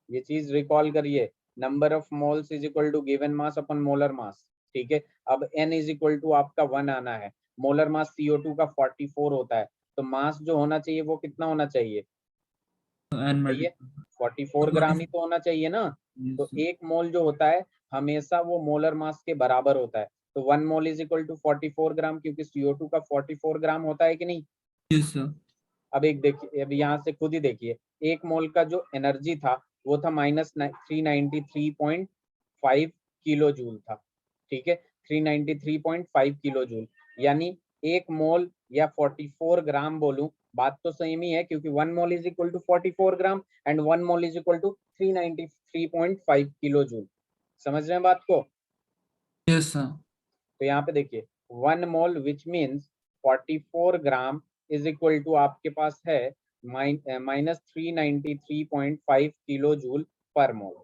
ये चीज रिकॉल करिए, number of moles is equal to given mass upon molar mass, ठीक है। अब N इज इक्वल टू आपका 1 आना है, मोलर मास CO2 का 44 होता है, तो मास जो होना चाहिए वो कितना होना चाहिए? एन बताइए, मल्टीप्लाई। 44 ग्राम ही तो होना चाहिए ना। तो 1 मोल जो होता है हमेशा वो मोलर मास के बराबर होता है, तो 1 मोल इज इक्वल टू 44 ग्राम, क्योंकि CO2 का 44 ग्राम होता है कि नहीं? Yes sir. अब एक देखिए, अब यहाँ से खुद ही देखिए, 1 मोल का जो एनर्जी था वो था -393.5 किलो जूल था, ठीक है, 393.5 किलो जूल, यानी 1 मोल या 44 ग्राम बोलूं, बात तो सेम ही है, क्योंकि 1 mole is equal to 44 gram and 1 mole is equal to 393.5 kilo joule. समझ रहे हैं बात को? Yes sir. तो यहाँ पे देखिए, 1 mole which means 44 gram is equal to आपके पास है -393.5 किलो जूल पर मोल।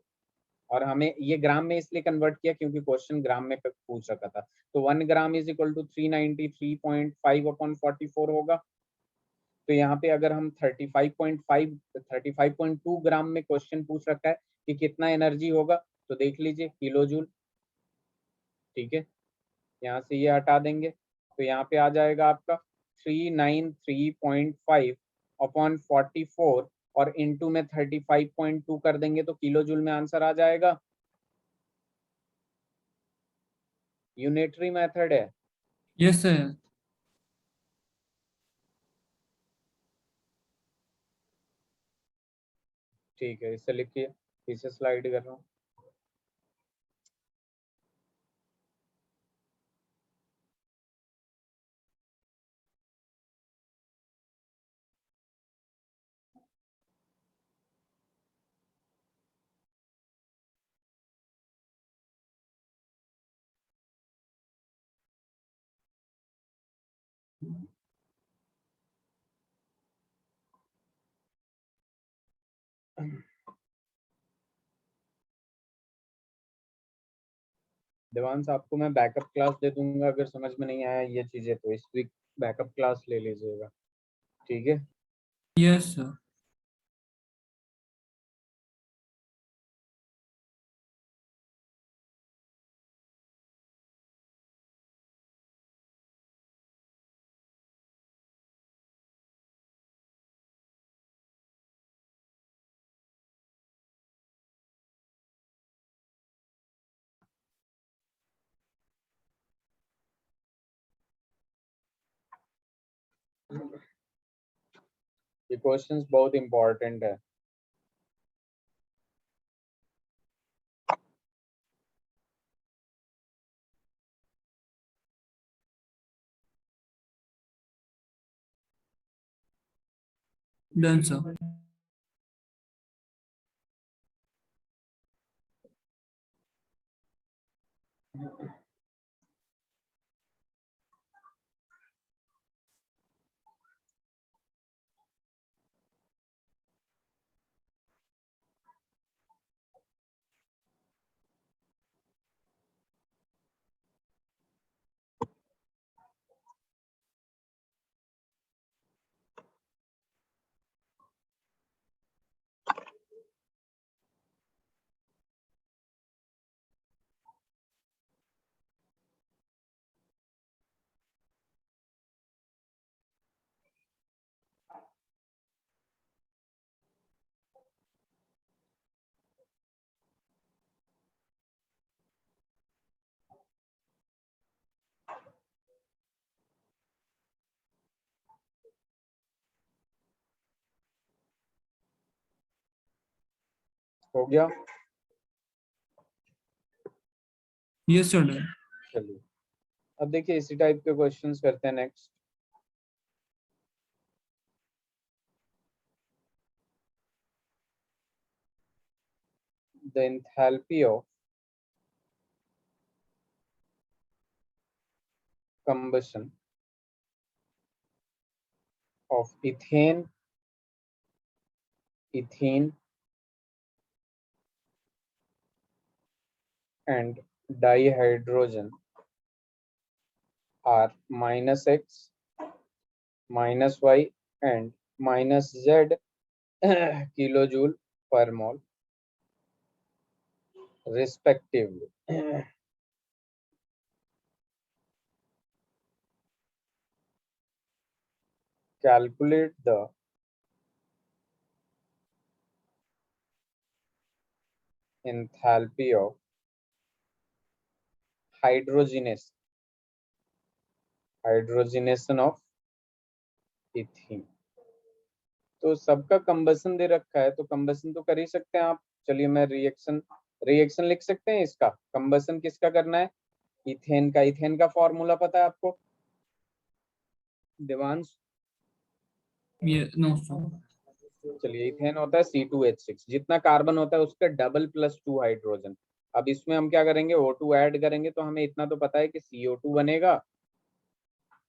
और हमें ये ग्राम में इसलिए कन्वर्ट किया क्योंकि क्वेश्चन ग्राम में पूछ रखा था। तो 1 gram is equal to 393.5 upon 44 होगा। तो यहाँ पे अगर हम 35.2 ग्राम में क्वेश्चन पूछ रखा है कि कितना एनर्जी होगा, तो देख लीजिए किलो जूल, ठीक है। यहाँ से ये हटा देंगे, तो यहाँ पे आ जाएगा आपका 393.5 अपॉन 44, और इंटू में 35.2 कर देंगे तो किलो जूल में आंसर आ जाएगा। यूनिटरी मेथड है। Yes sir. ठीक है, इसे लिखिए, पीछे स्लाइड कर रहा हूँ। देवांश आपको मैं बैकअप क्लास दे दूंगा, अगर समझ में नहीं आया ये चीजें तो इस वीक बैकअप क्लास ले लीजिएगा, ठीक है। Yes sir. ये क्वेश्चंस बहुत इंपॉर्टेंट है। Done sir. हो गया? Yes sir done. चलिए अब देखिए इसी टाइप के क्वेश्चंस करते हैं next. The enthalpy of combustion of ethane and dihydrogen are -x, -y and -z kilojoule per mole respectively. Calculate the enthalpy of hydrogenation of ethene। तो सबका कंबसन दे रखा है तो कंबसन तो कर ही सकते हैं आप। चलिए मैं रिएक्शन लिख सकते हैं इसका। कंबसन किसका करना है? इथेन का। इथेन का फॉर्मूला पता है आपको देवांश? ये नो सर। चलिए इथेन होता है C2H6, जितना कार्बन होता है उसका डबल +2 हाइड्रोजन। अब इसमें हम क्या करेंगे, O2 ऐड करेंगे तो हमें इतना तो पता है कि CO2 बनेगा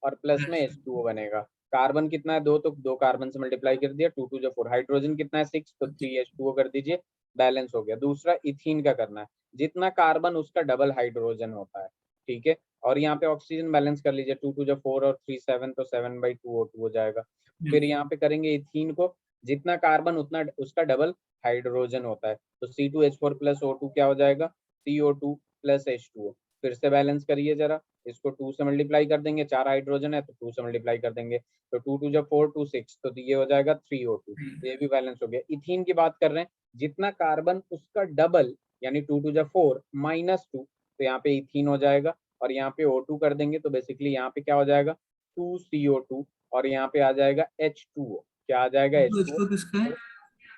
और प्लस में H2O बनेगा। कार्बन कितना है? 2, तो 2 कार्बन से मल्टीप्लाई कर दिया, 2 2 4। हाइड्रोजन कितना है? 6, तो 3H2O कर दीजिए, बैलेंस हो गया। दूसरा इथीन का करना है, जितना कार्बन उसका डबल हाइड्रोजन होता है, ठीक है। और यहाँ पे ऑक्सीजन बैलेंस कर लीजिए, 2 2 4 और 3 7, तो 7/2 O2 हो जाएगा। फिर यहाँ पे करेंगे इथीन को, जितना कार्बन उतना उसका डबल हाइड्रोजन होता है, तो C2H4 + O2 क्या हो जाएगा? CO2 + H2O। फिर से बैलेंस करिए जरा, इसको 2 से मल्टीप्लाई कर देंगे, 4 हाइड्रोजन है तो 2 से मल्टीप्लाई कर देंगे, तो 2 2 4 2 6, तो ये हो जाएगा 3O2। ये भी बैलेंस हो गया। इथीन की बात कर रहे हैं, जितना कार्बन उसका डबल, यानी 2 2 4 -2, तो यहाँ पे इथीन हो जाएगा। और यहाँ पे O2 कर देंगे तो बेसिकली यहाँ पे क्या हो जाएगा? 2CO2, और यहाँ पे आ जाएगा H2O। क्या आ जाएगा? H2O। H2 किसका है?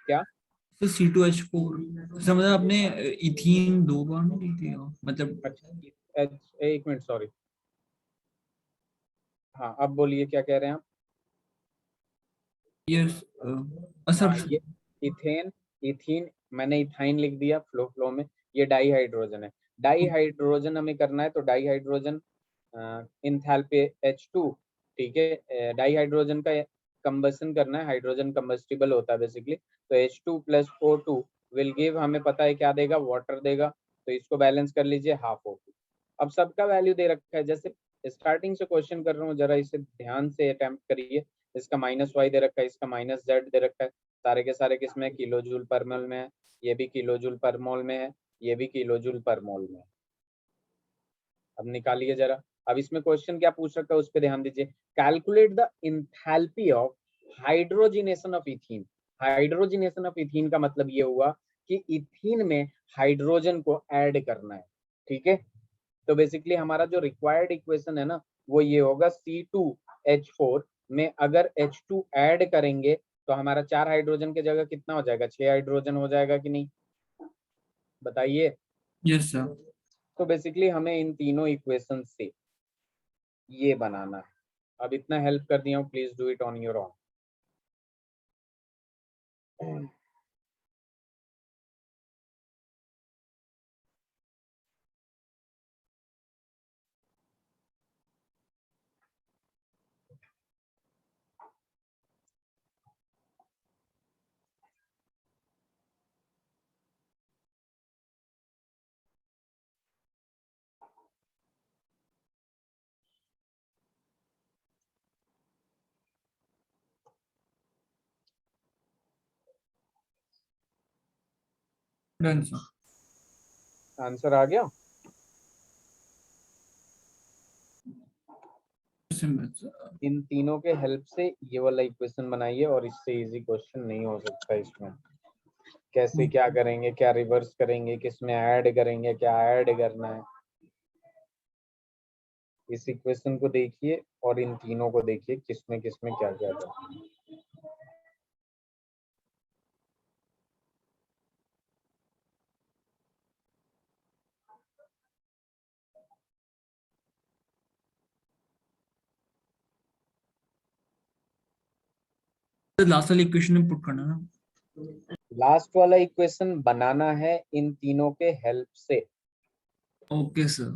क्या? तो C2H4। समझा आपने। इथीन 2 बार में लिख दिया मतलब। अच्छा, एक मिनट, सॉरी। हाँ अब बोलिए क्या कह रहे हैं आप? यस हाँ असर। ये इथेन, इथीन मैंने इथाइन लिख दिया फ्लो में। ये डाई हाइड्रोजन है। डाई हाइड्रोजन हमें करना है, तो डाई हाइड्रोजन इंथैल्पी H2, ठीक है, डाई हाइड्रोजन का कंबसन करना है, हाइड्रोजन कंबस्टिबल होता है बेसिकली, तो H2 + O2 विल गिव, हमें पता है क्या देगा, वाटर देगा, तो इसको बैलेंस कर लीजिए हाफ O2। अब सबका वैल्यू दे रखा है, जैसे स्टार्टिंग से क्वेश्चन कर रहा हूँ, जरा इसे ध्यान से अटेम्प्ट करिए। इसका -y दे रखा है, इसका -z दे रखा है, सारे के सारे किसमें, किलो जूल पर मोल में है, ये भी किलो जूल पर मोल में है, ये भी किलो जूल पर मोल में है। अब निकालिए जरा। अब इसमें क्वेश्चन क्या पूछ रखा है उस पर ध्यान दीजिए। Calculate the enthalpy of hydrogenation of ethene. Hydrogenation of ethene का मतलब ये हुआ कि इथीन में हाइड्रोजन को ऐड करना है, ठीक है। तो बेसिकली हमारा जो रिक्वायर्ड इक्वेशन है ना, वो ये होगा C2H4 में अगर H2 ऐड करेंगे तो हमारा 4 हाइड्रोजन की जगह कितना हो जाएगा, 6 हाइड्रोजन हो जाएगा कि नहीं, बताइए। Yes sir. तो बेसिकली हमें इन तीनों इक्वेशन से ये बनाना है। अब इतना हेल्प कर दिया हूँ, please do it on your own. Done sir. Answer आ गया। इन तीनों के हेल्प से ये वाला इक्वेशन बनाइए, और इससे इजी क्वेश्चन नहीं हो सकता। इसमें कैसे क्या करेंगे, क्या रिवर्स करेंगे, किसमें ऐड करेंगे, क्या ऐड करना है, इस इक्वेशन को देखिए और इन तीनों को देखिए, किसमें किसमें क्या क्या करना है। लास्ट वाली इक्वेशन में पुट करना ना। लास्ट वाला इक्वेशन बनाना है इन तीनों के हेल्प से, ओके सर।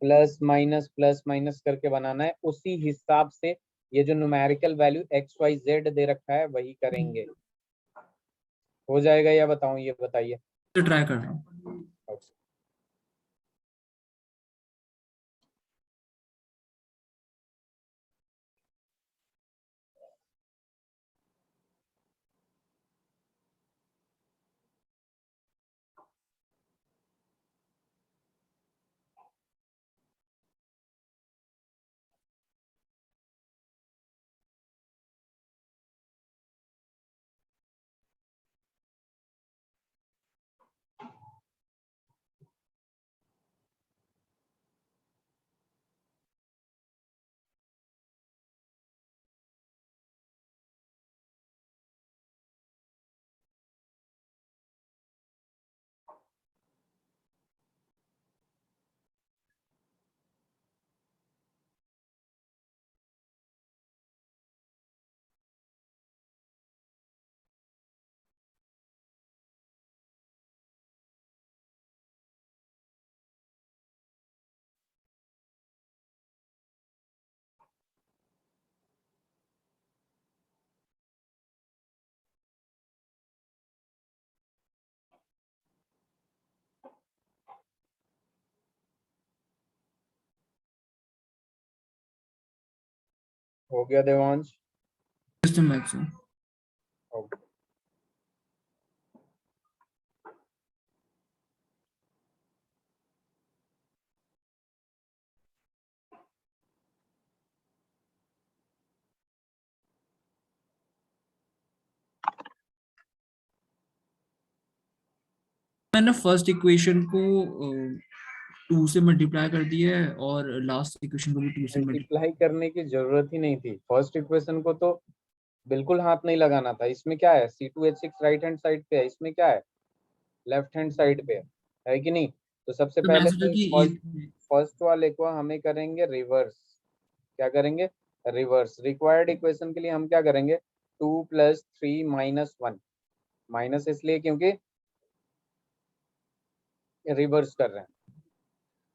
प्लस माइनस करके बनाना है। उसी हिसाब से ये जो न्यूमेरिकल वैल्यू XYZ दे रखा है वही करेंगे। हो जाएगा या बताऊं, ये बताइए। तो ट्राई कर रहा हूँ। हो गया Devansh. System math sir. Okay. मैंने फर्स्ट इक्वेशन को 2 से मल्टीप्लाई कर दिया है और लास्ट इक्वेशन को भी 2 से मल्टीप्लाई। मल्टीप्लाई करने की जरूरत ही नहीं थी, फर्स्ट इक्वेशन को तो बिल्कुल हाथ नहीं लगाना था। इसमें क्या है, C2H6 राइट हैंड साइड पे है, इसमें क्या है, लेफ्ट हैंड साइड पे है कि नहीं। तो सबसे तो मैं पहले सोचा तो कि फर्स्ट वाले को हमें करेंगे रिवर्स। क्या करेंगे, रिवर्स। रिक्वायर्ड इक्वेशन के लिए हम क्या करेंगे, 2 + 3 - 1, माइनस इसलिए क्योंकि रिवर्स कर रहे हैं।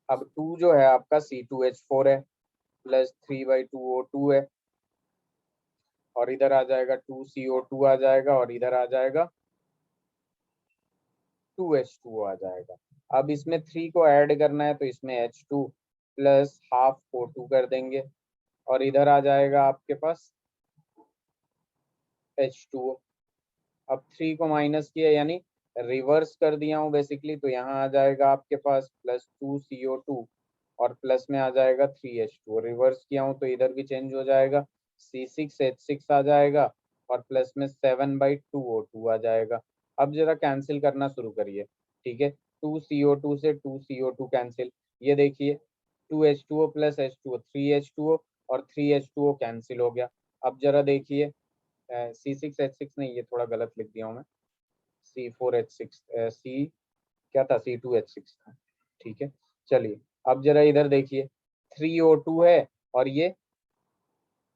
अब 2 जो है आपका C2H4 है, +3/2 O2 है, और इधर आ जाएगा 2CO2 आ जाएगा, और इधर आ जाएगा 2H2O आ जाएगा। अब इसमें 3 को ऐड करना है तो इसमें H2 प्लस हाफ O2 कर देंगे, और इधर आ जाएगा आपके पास H2O। अब 3 को माइनस किया यानी रिवर्स कर दिया हूँ बेसिकली, तो यहाँ आ जाएगा आपके पास प्लस 2CO2 और प्लस में आ जाएगा 3H2O। रिवर्स किया हूँ तो इधर भी चेंज हो जाएगा, C6H6 आ जाएगा और प्लस में 7/2O2 आ जाएगा। अब जरा कैंसिल करना शुरू करिए, ठीक है। 2CO2 से 2CO2 कैंसिल, ये देखिए 2H2O प्लस H2O 3H2O और 3H2O कैंसिल हो गया। अब जरा देखिए C6H6 नहीं, ये थोड़ा गलत लिख दिया हूँ मैं, C4H6 C क्या था, C2H6 था, ठीक है। चलिए अब जरा इधर देखिए 3O2 है और ये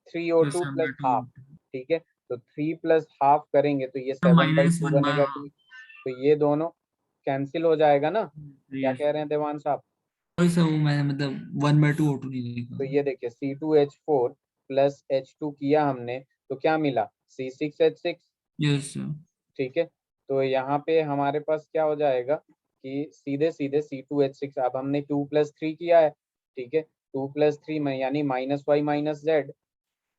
3O2 प्लस हाफ, ठीक है। तो 3 प्लस हाफ करेंगे तो ये माइनस 7/2 वन बाय बनेगा, हाफ। तो ये दोनों कैंसिल हो जाएगा ना। क्या यस कह रहे हैं देवांश साहब? वही सर, वो मैंने मतलब 1/2 O2 नहीं लिखा। तो ये देखिए C2H4 प्लस H2 किया हमने तो क्या मिला, C6H6, यस सर। ठीक है। तो यहाँ पे हमारे पास क्या हो जाएगा कि सीधे सीधे C2H6, अब हमने 2+3 किया है, ठीक है। 2+3 में यानी -y minus Z,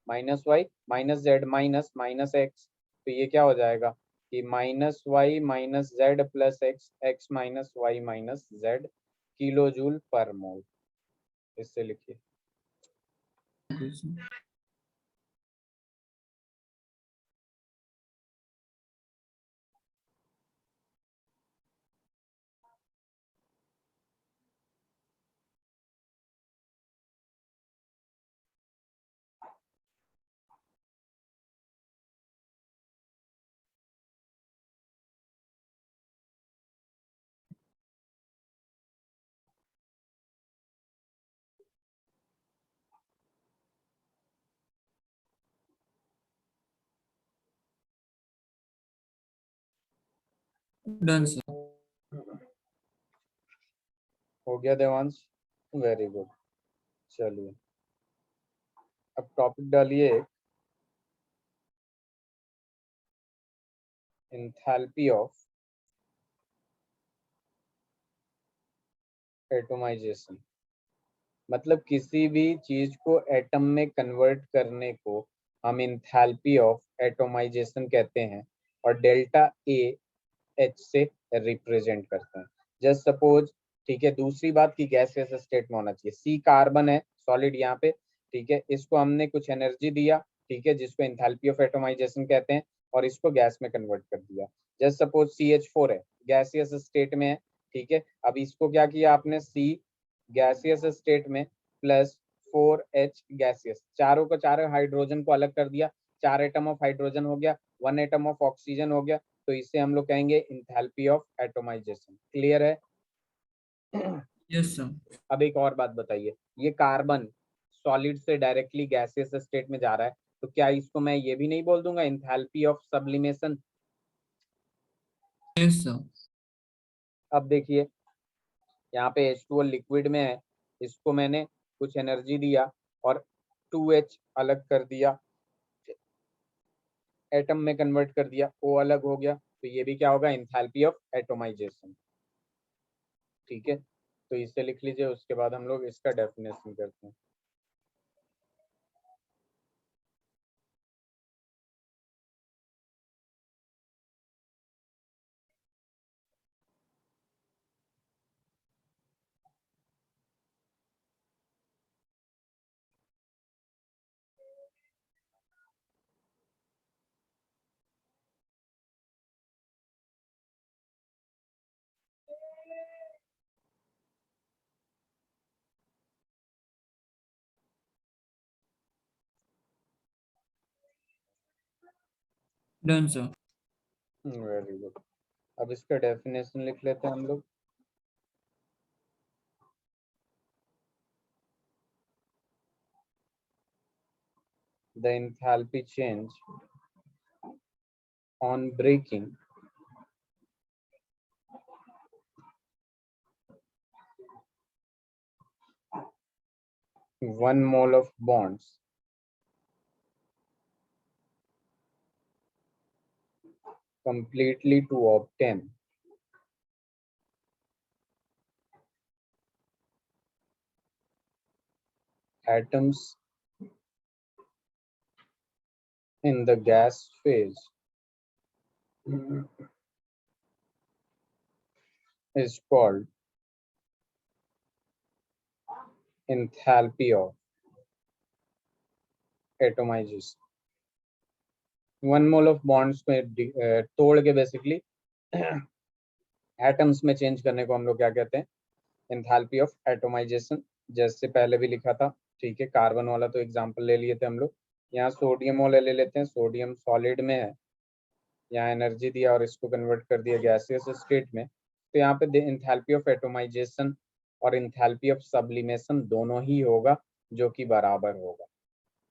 -y minus Z minus minus X, तो ये क्या हो जाएगा कि -y minus Z plus X, X minus Y minus Z kilo joule per mole. इससे लिखिए डन सर। हो गया देवांश, वेरी गुड। चलिए अब टॉपिक डालिए एंथैल्पी ऑफ एटोमाइजेशन। मतलब किसी भी चीज को एटम में कन्वर्ट करने को हम इंथैल्पी ऑफ एटोमाइजेशन कहते हैं, और डेल्टा ए एच से रिप्रेजेंट करते हैं। जस्ट सपोज, ठीक है, दूसरी बात की गैसियस स्टेट में होना चाहिए। सी कार्बन है सॉलिड यहाँ पे, ठीक है, इसको हमने कुछ एनर्जी दिया, ठीक है, जिसको इंथैल्पी ऑफ एटोमाइजेशन कहते हैं, और इसको गैस में कन्वर्ट कर दिया। जस्ट सपोज CH4 है, गैसियस स्टेट में है, ठीक है। अब इसको क्या किया आपने, सी गैसियस स्टेट में प्लस 4H गैसियस, चारों को चारों हाइड्रोजन को अलग कर दिया, 4 एटम ऑफ हाइड्रोजन हो गया, 1 एटम ऑफ ऑक्सीजन हो गया, तो इसे हम लोग कहेंगे इंथैल्पी ऑफ एटोमाइजेशन। क्लियर है? Yes sir. अब एक और बात बताइए, ये कार्बन सॉलिड से डायरेक्टली गैसियस स्टेट में जा रहा है, तो क्या इसको मैं ये भी नहीं बोल दूंगा enthalpy of sublimation? Yes sir. अब देखिए यहाँ पे H2O लिक्विड में है, इसको मैंने कुछ एनर्जी दिया और 2H अलग कर दिया, एटम में कन्वर्ट कर दिया, O अलग हो गया, तो ये भी क्या होगा, इंथैल्पी ऑफ एटोमाइजेशन, ठीक है। तो इसे लिख लीजिए, उसके बाद हम लोग इसका डेफिनेशन करते हैं। Done sir. Very good. अब इसका डेफिनेशन लिख लेते हैं हम लोग। The enthalpy change on breaking one mole of bonds completely to obtain atoms in the gas phase is called enthalpy of atomization. 1 mole of bonds में तोड़ के बेसिकली एटम्स में चेंज करने को हम लोग क्या कहते हैं? Enthalpy of atomisation. जैसे पहले भी लिखा था, ठीक है, कार्बन वाला तो एग्जांपल ले लिए थे हम लोग। यहाँ सोडियम वाला ले लेते हैं, सोडियम सॉलिड में है, यहाँ एनर्जी दिया और इसको कन्वर्ट कर दिया गैसियस स्टेट में, तो यहाँ पे एंथैल्पी ऑफ एटोमाइजेशन और एंथैल्पी ऑफ सब्लिमेशन दोनों ही होगा, जो कि बराबर होगा।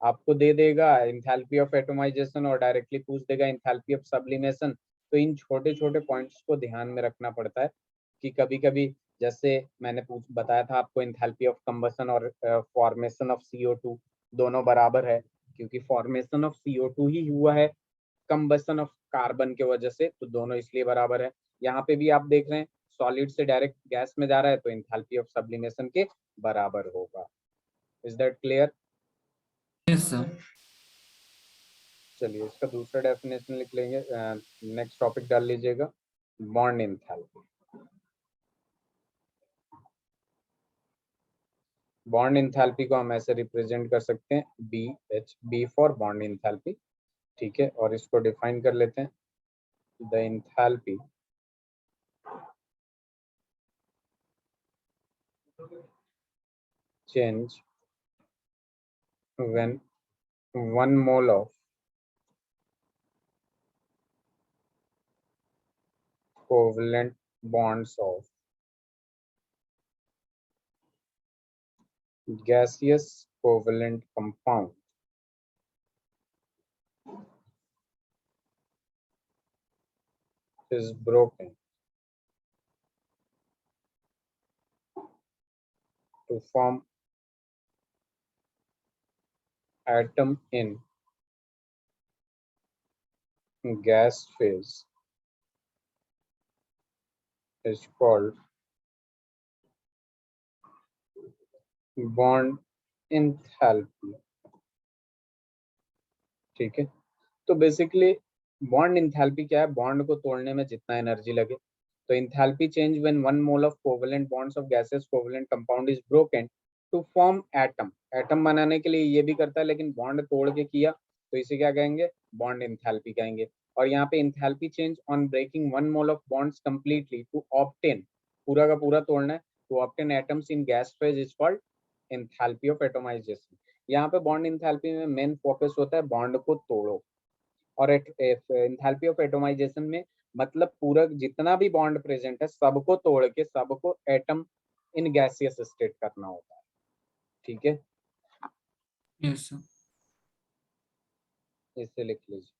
आपको दे देगा एंथैल्पी ऑफ एटोमाइजेशन और डायरेक्टली पूछ देगा एंथैल्पी ऑफ सब्लिमेशन। तो इन छोटे छोटे पॉइंट्स को ध्यान में रखना पड़ता है कि कभी कभी, जैसे मैंने बताया था आपको, एंथैल्पी ऑफ कंबशन और फॉर्मेशन ऑफ CO2 दोनों बराबर है, क्योंकि फॉर्मेशन ऑफ CO2 ही हुआ है कंबशन ऑफ कार्बन के वजह से, तो दोनों इसलिए बराबर है। यहाँ पे भी आप देख रहे हैं सॉलिड से डायरेक्ट गैस में जा रहा है, तो एंथैल्पी ऑफ सब्लिमेशन के बराबर होगा। Is that clear? Yes sir. चलिए इसका दूसरा डेफिनेशन लिख लेंगे। नेक्स्ट टॉपिक डाल लीजिएगा, बॉन्ड एंथैल्पी। बॉन्ड एंथैल्पी को हम ऐसे रिप्रेजेंट कर सकते हैं, BH, B for bond enthalpy, ठीक है, और इसको डिफाइन कर लेते हैं, the enthalpy change when 1 mole of covalent bonds of gaseous covalent compound is broken to form atom in gas phase is called bond enthalpy, ठीक है। तो बेसिकली बॉन्ड इंथैल्पी क्या है? बॉन्ड को तोड़ने में जितना एनर्जी लगे। तो enthalpy change when 1 mole of covalent bonds of gases covalent compound is broken to form atom. Atom बनाने के लिए ये भी करता है, लेकिन बॉन्ड तोड़ के किया तो इसे क्या कहेंगे? बॉन्ड इंथैल्पी कहेंगे। और यहाँ पे enthalpy change on breaking 1 mole of bonds completely to obtain, पूरा का पूरा तोड़ना है, to obtain atoms in gas phase is called enthalpy of atomization. यहाँ पे बॉन्ड इंथैल्पी में मेन फोकस होता है बॉन्ड को तोड़ो, और एंथैल्पी ऑफ एटोमाइजेशन में मतलब पूरा जितना भी बॉन्ड प्रेजेंट है सबको तोड़ के सबको एटम इन गैसियस स्टेट करना होता है, ठीक है। Yes sir. इसे लिख लीजिए।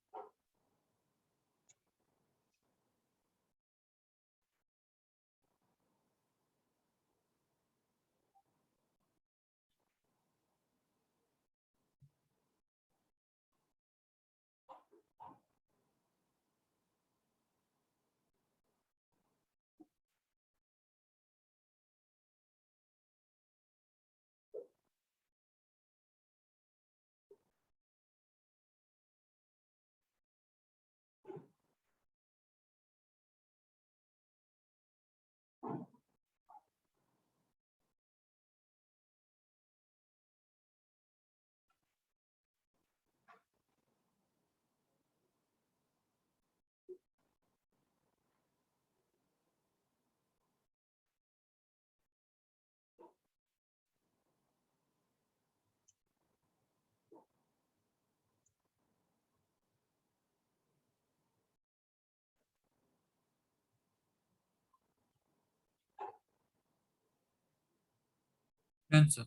Done sir.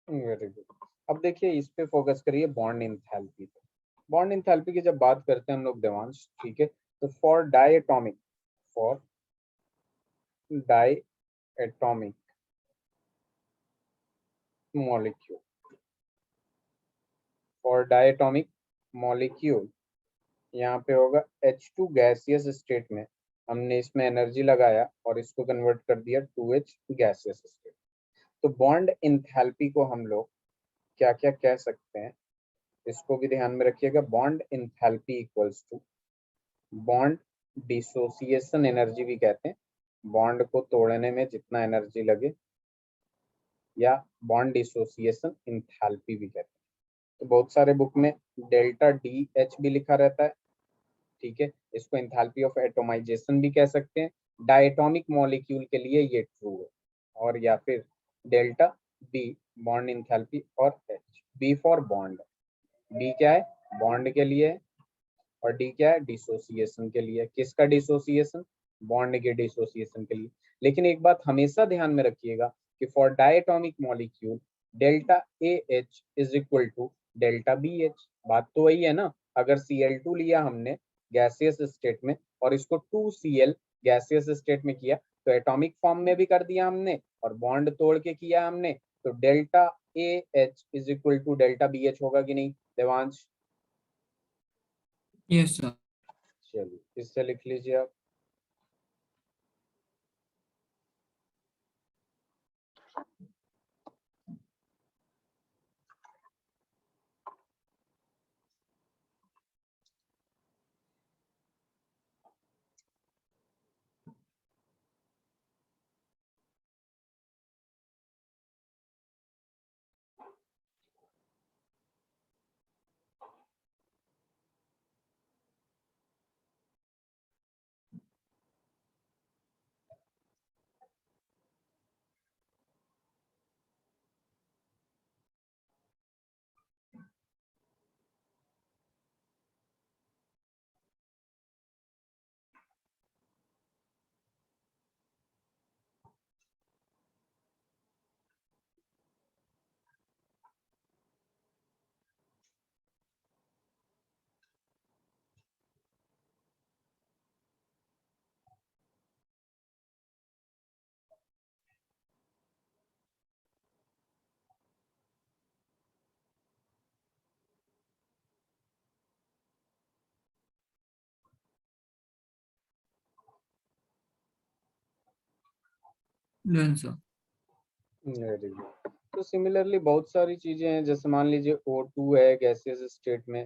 Very good. अब देखिए इस पे फोकस करिए, बॉन्ड इंथैल्पी पे। बॉन्ड इंथैल्पी की जब बात करते हैं हम लोग देवांश, ठीक है, तो for diatomic molecule, for diatomic molecule यहाँ पे होगा H2 गैसियस स्टेट में हमने इसमें एनर्जी लगाया और इसको कन्वर्ट कर दिया 2H गैसियस स्टेट। तो बॉन्ड इंथैल्पी को हम लोग क्या क्या कह सकते हैं, इसको भी ध्यान में रखिएगा। Bond enthalpy equals to bond dissociation energy भी कहते हैं, बॉन्ड को तोड़ने में जितना एनर्जी लगे, या बॉन्ड डिसोसिएशन इंथैल्पी भी कहते हैं। तो बहुत सारे बुक में डेल्टा डी एच भी लिखा रहता है, ठीक है, इसको इंथैल्पी ऑफ एटोमाइजेशन भी कह सकते हैं। डायटोमिक मॉलिक्यूल के लिए ये ट्रू है। और या फिर डेल्टा बी बॉन्ड इंथैल्पी, और H B for bond, B क्या है बॉन्ड के लिए, और डी क्या है डिसोसिएशन के लिए। किसका डिसोसिएशन? बॉन्ड के डिसोसिएशन के लिए। लेकिन एक बात हमेशा ध्यान में रखिएगा कि for diatomic molecule delta A H is equal to delta B H. बात तो वही है ना, अगर Cl2 लिया हमने गैसियस स्टेट में और इसको 2Cl गैसियस स्टेट में किया, तो एटॉमिक फॉर्म में भी कर दिया हमने और बॉन्ड तोड़ के किया हमने, तो delta A H is equal to delta B H होगा कि नहीं देवांश? Yes sir. चलिए इससे लिख लीजिए आप। Done sir. Very good. तो सिमिलरली बहुत सारी चीजें हैं, जैसे मान लीजिए O2 है गैसियस स्टेट में,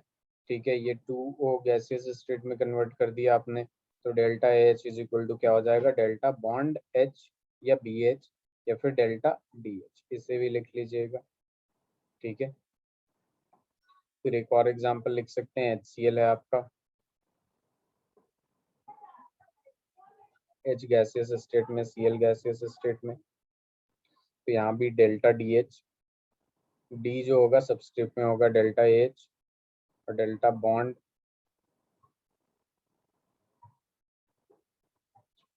ठीक है, ये 2O गैसियस स्टेट में कन्वर्ट कर दिया आपने, तो delta H is equal to क्या हो जाएगा, डेल्टा बॉन्ड एच या बी एच या फिर डेल्टा डी एच, इसे भी लिख लीजिएगा, ठीक है। फिर एक और एग्जांपल लिख सकते हैं, HCl है आपका, H गैसियस स्टेट में, Cl गैसियस स्टेट में, तो यहाँ भी डेल्टा डी एच, डी जो होगा सबस्क्रिप्ट में होगा डेल्टा एच और डेल्टा बॉन्ड,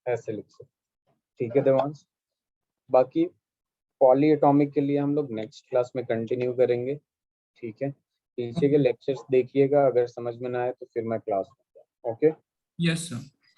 ऐसे लिख सकते, ठीक है देवांश। बाकी पॉली एटॉमिक के लिए हम लोग नेक्स्ट क्लास में कंटिन्यू करेंगे, ठीक है। पीछे के लेक्चर्स देखिएगा, अगर समझ में ना आए तो फिर मैं क्लास में, ओके। Yes sir.